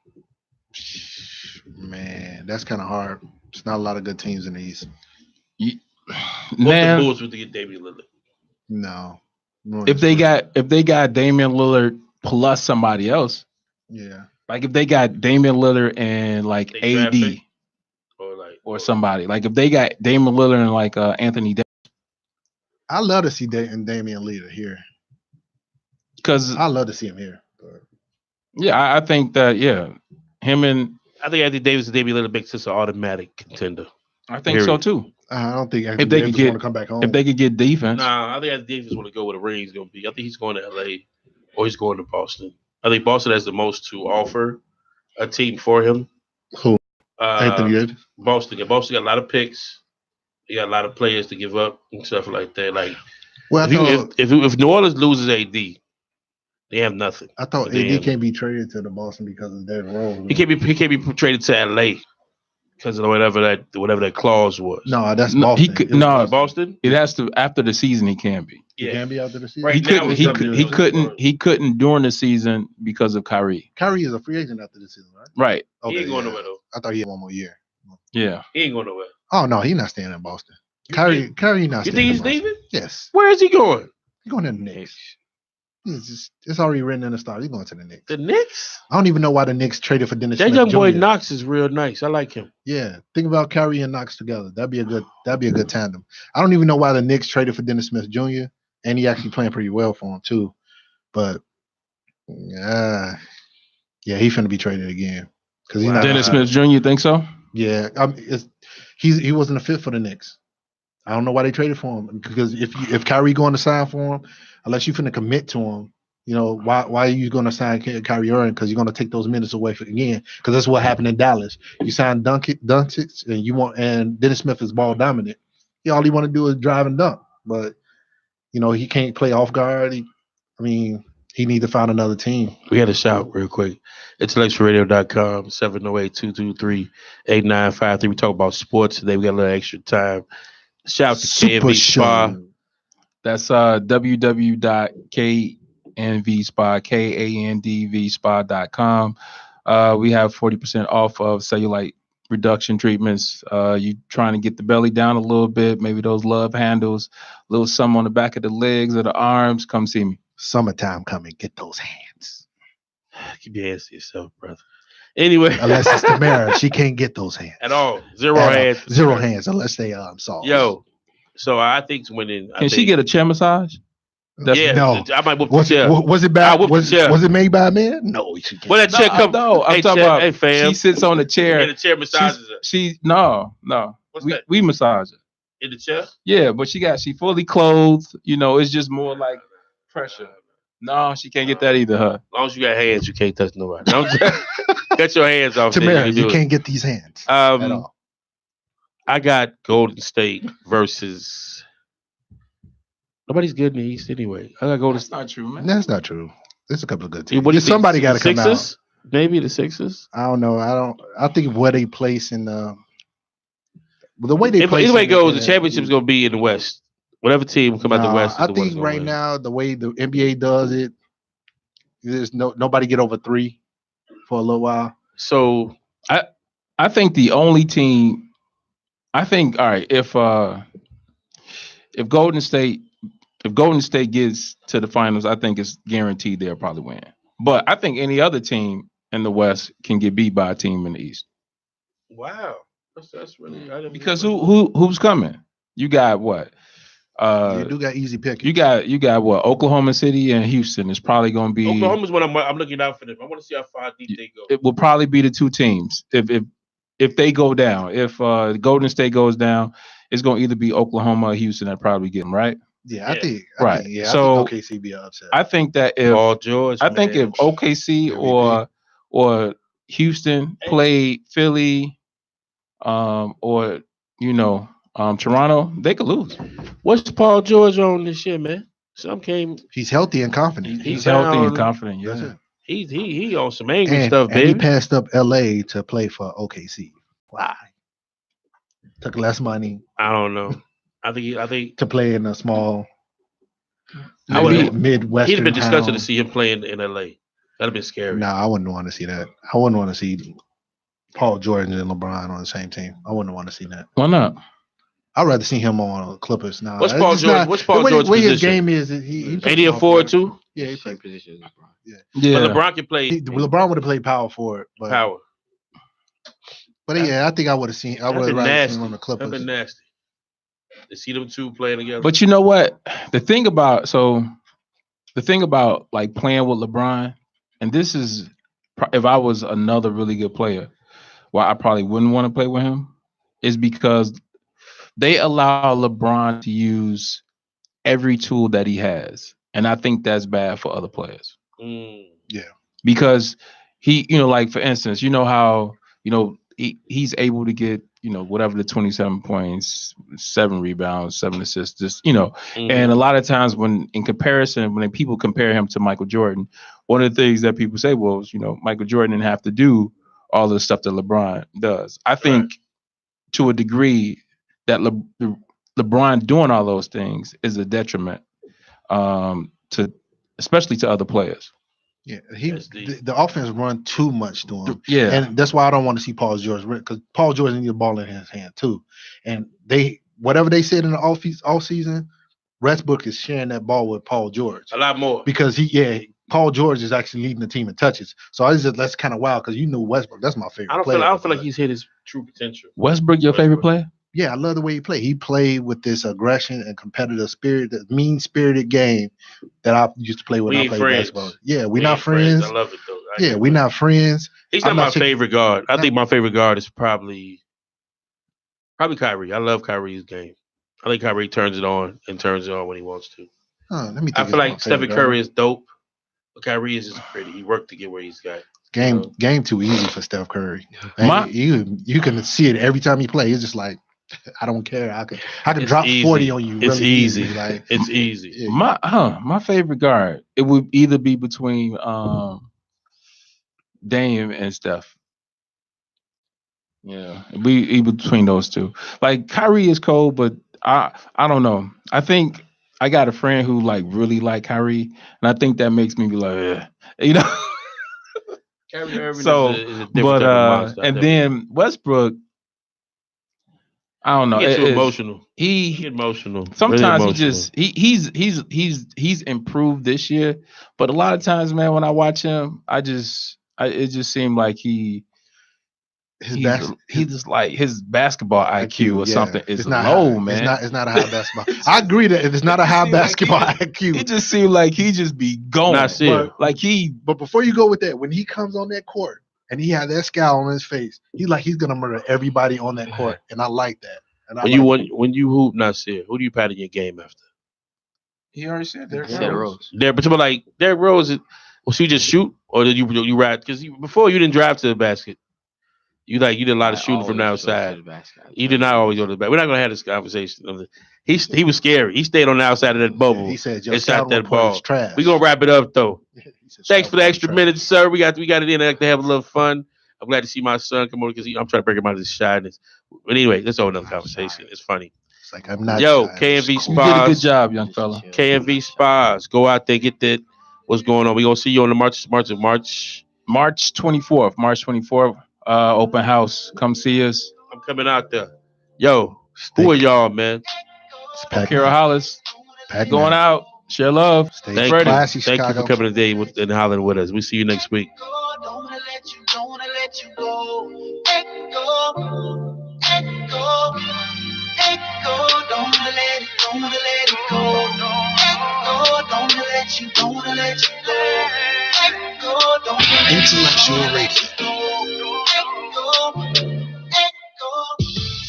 Man, that's kind of hard. There's not a lot of good teams in the East. What the Man, Bulls would to get Damian Lillard? No. if they got Damian Lillard plus somebody else, Yeah. like if they got Damian Lillard and like They draft AD pick? Or somebody, like if they got Damian Lillard and like Anthony Davis, I love to see Damian Lillard here. because I love to see him here. But I think that him and I think Anthony Davis and Damian Lillard makes this an automatic contender. I think so Period. too. I don't think Anthony If they could Davis get- want to come back home. If they could get defense, Nah, I think Anthony Davis want to go where the ring's gonna be. I think he's going to LA or he's going to Boston. I think Boston has the most to offer a team for him. Who? Anthony Davis. Boston. Yeah, Boston got a lot of picks. They got a lot of players to give up and stuff like that. Like Well, if New Orleans loses AD, they have nothing. I thought Damn. AD can't be traded to the Boston because of their role. He can't be traded to LA because of whatever that clause was. No, that's No, Boston. he could- It was no. Boston. Boston. it has to after the season. He can be. He can be after the season. Right. He now couldn't. it's He something could. He else. couldn't. He couldn't during the season because of Kyrie. Kyrie is a free agent after the season, right? Right. He ain't going yeah. nowhere though. I thought he had one more year. Yeah. He ain't going nowhere. Oh no, he's not staying in Boston. You Kyrie not You staying think he's in Boston. leaving? Yes. Where is he going? He's going to the Knicks. It's already written in the stars. He's going to the Knicks. The Knicks. I don't even know why the Knicks traded for Dennis That Smith young boy Jr. Knox is real nice. I like him. Yeah, think about Kyrie and Knox together. That'd be a good tandem. I don't even know why the Knicks traded for Dennis Smith Jr. and he actually playing pretty well for him too. But Yeah, he finna be traded again because he's Wow. not. Dennis Smith Jr., you think so? Yeah, he wasn't a fit for the Knicks. I don't know why they traded for him because if Kyrie going to sign for him, unless you finna commit to him, why are you going to sign Kyrie Irving? Because you're going to take those minutes away from again. Because that's what happened in Dallas. You signed Doncic, and Dennis Smith is ball dominant. All he want to do is drive and dunk, but he can't play off guard. He need to find another team. We had a shout real quick. IntellectualRadio.com, 708-223-8953. We talk about sports today. We got a little extra time. Shout to Super KNV Spa. show. That's www.kandvspa.com. We have 40% off of cellulite reduction treatments. You trying to get the belly down a little bit, maybe those love handles, a little something on the back of the legs or the arms, come see me. Summertime coming. Get those hands. Keep your hands to yourself, brother. Anyway. Unless it's Tamara. She can't get those hands. At all. Zero hands. Zero hands unless they soft. Yo. So I think winning. Can she get a chair massage? Yeah, no. I might whoop Was the chair. Was it bad? Was it made by a man? No, she can't. Well, that chair come. No, I'm talking about. Hey, fam. She sits on the chair. And the chair massages her. No. We massage her. In the chair? Yeah, but she fully clothed. It's just more like pressure. No, she can't get that either, huh? As long as you got hands, you can't touch nobody. Get your hands off. Tamara, you can't get these hands at all. I got Golden State versus. Nobody's good in the East anyway. I got Golden State. That's not true, man. That's not true. There's a couple of good teams. What do you think? Somebody got to come out. Maybe the Sixers. I don't know. I think where they place in the way they place. Either way it goes, the championship's gonna be in the West. Whatever team come out the West. I think right now the way the NBA does it, there's nobody get over 3 for a little while. So I think the only team. I think all right. If Golden State gets to the finals, I think it's guaranteed they'll probably win. But I think any other team in the West can get beat by a team in the East. Wow, that's really because who's coming? You got what? You do got easy pick. You got what? Oklahoma City and Houston is probably going to be. Oklahoma's what I'm looking out for them. I want to see how far deep they go. It will probably be the two teams if they go down. If Golden State goes down, it's going to either be Oklahoma or Houston that probably get them right. Yeah, I think so. I think OKC be upset. I think that if Paul George, I think if OKC or Houston played Philly, or Toronto, they could lose. What's Paul George on this year, man? Some came. He's healthy and confident. He's healthy and confident. Yeah. He on some angry stuff, baby. And he passed up LA to play for OKC. Why? Took less money. I don't know. I think to play in a small He'd Midwestern have been disgusted town. to see him playing in LA. That'd have been scary. No, I wouldn't want to see that. I wouldn't want to see Paul George and LeBron on the same team. I wouldn't want to see that. Why not? I'd rather see him on Clippers now. What's Paul George? What's Paul George's way position? His game is he ain't he a forward too? Yeah, he Same plays position as LeBron. Yeah. But LeBron can play LeBron would have played power forward. But, power. But yeah, I think I would have seen. I would have rather seen him on the Clippers. That'd been nasty. To see them two playing together. But you know what? The thing about like playing with LeBron, and this is if I was another really good player, why I probably wouldn't want to play with him, is because they allow LeBron to use every tool that he has. And I think that's bad for other players. Yeah. Because he, like for instance, how, he's able to get, whatever the 27 points, 7 rebounds, 7 assists, just, and a lot of times when people compare him to Michael Jordan, one of the things that people say was, Michael Jordan didn't have to do all the stuff that LeBron does. I think to a degree that LeBron doing all those things is a detriment especially to other players. Yeah, the offense run too much to him. Yeah, and that's why I don't want to see Paul George, because Paul George needs the ball in his hand too. And whatever they said in the all season, Westbrook is sharing that ball with Paul George a lot more because Paul George is actually leading the team in touches. So that's kind of wild because Westbrook. That's my favorite. I don't feel like he's hit his true potential. Westbrook, your favorite player? Yeah, I love the way he played. He played with this aggression and competitive spirit, that mean-spirited game that I used to play when We I ain't played friends. basketball. Yeah, We not ain't friends. friends. I love it though. Yeah, we're not friends. He's I'm not my not taking- favorite guard. I not- think my favorite guard is probably Kyrie. I love Kyrie's game. I think Kyrie turns it on when he wants to. Let me think. I feel like Stephen Curry. Curry is dope, but Kyrie is just pretty. He worked to get where he's got. Game too easy for Steph Curry. My- You can see it every time he plays. It's just like I don't care. I can It's drop easy. 40 on you. It's Really easy. Like It's easy. yeah. My favorite guard, it would either be between Dame and Steph. Yeah, it'd be between those two. Like Kyrie is cold, but I don't know. I think I got a friend who like really like Kyrie, and I think that makes me be like, you know. Kyrie Irving So, is a different type of monster. and then Westbrook, I don't know. He gets too It- emotional. He He get emotional. sometimes Really he emotional. he's improved this year, but a lot of times, man, when I watch him, it just seemed like he's just like his basketball IQ or something is low, high. man. It's not a high basketball. I agree that it's not a high basketball IQ. It just seemed like he just be going. Not serious. Like he But before you go with that, when he comes on that court and he had that scowl on his face, he's gonna murder everybody on that court, and I like that. And When you hoop, not serious. Who do you pat in your game after? he already said Derrick Rose. But like Derrick Rose, was he just shoot or did you ride? Because before you didn't drive to the basket. You did a lot of shooting from the outside. You did not always go to the back. We're not gonna have this conversation. He was scary. He stayed on the outside of that bubble. He said, and shot that ball. Trash. We gonna wrap it up though. He said, Thanks for the scouting extra trash. minutes, sir. We got it in. I like to have a little fun. I'm glad to see my son come on because I'm trying to break him out of his shyness. But anyway, let's hold another conversation. It's funny. It's like I'm not. Yo, shy. KNV It's cool. Spa. You did a good job, young fella. KNV Spas. Go out there, get that. What's going on? We gonna see you on the March 24th. Open house. Come see us. I'm coming out there. Yo, who are y'all, man? It's Pac-Man. Carol Hollis Pac-Man. going out. Share love. Stay Thank Freddie. classy, Thank you Chicago. for coming today and hollering with us. We see you next week. Don't wanna let you go. Let go. Let go. Let go. Don't wanna let it go. Let go. Don't wanna let you go. Let go. Don't wanna let Intellectual Radio. go. Let go.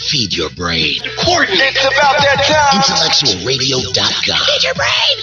Feed your brain. It's about that time. IntellectualRadio.com. Feed your brain.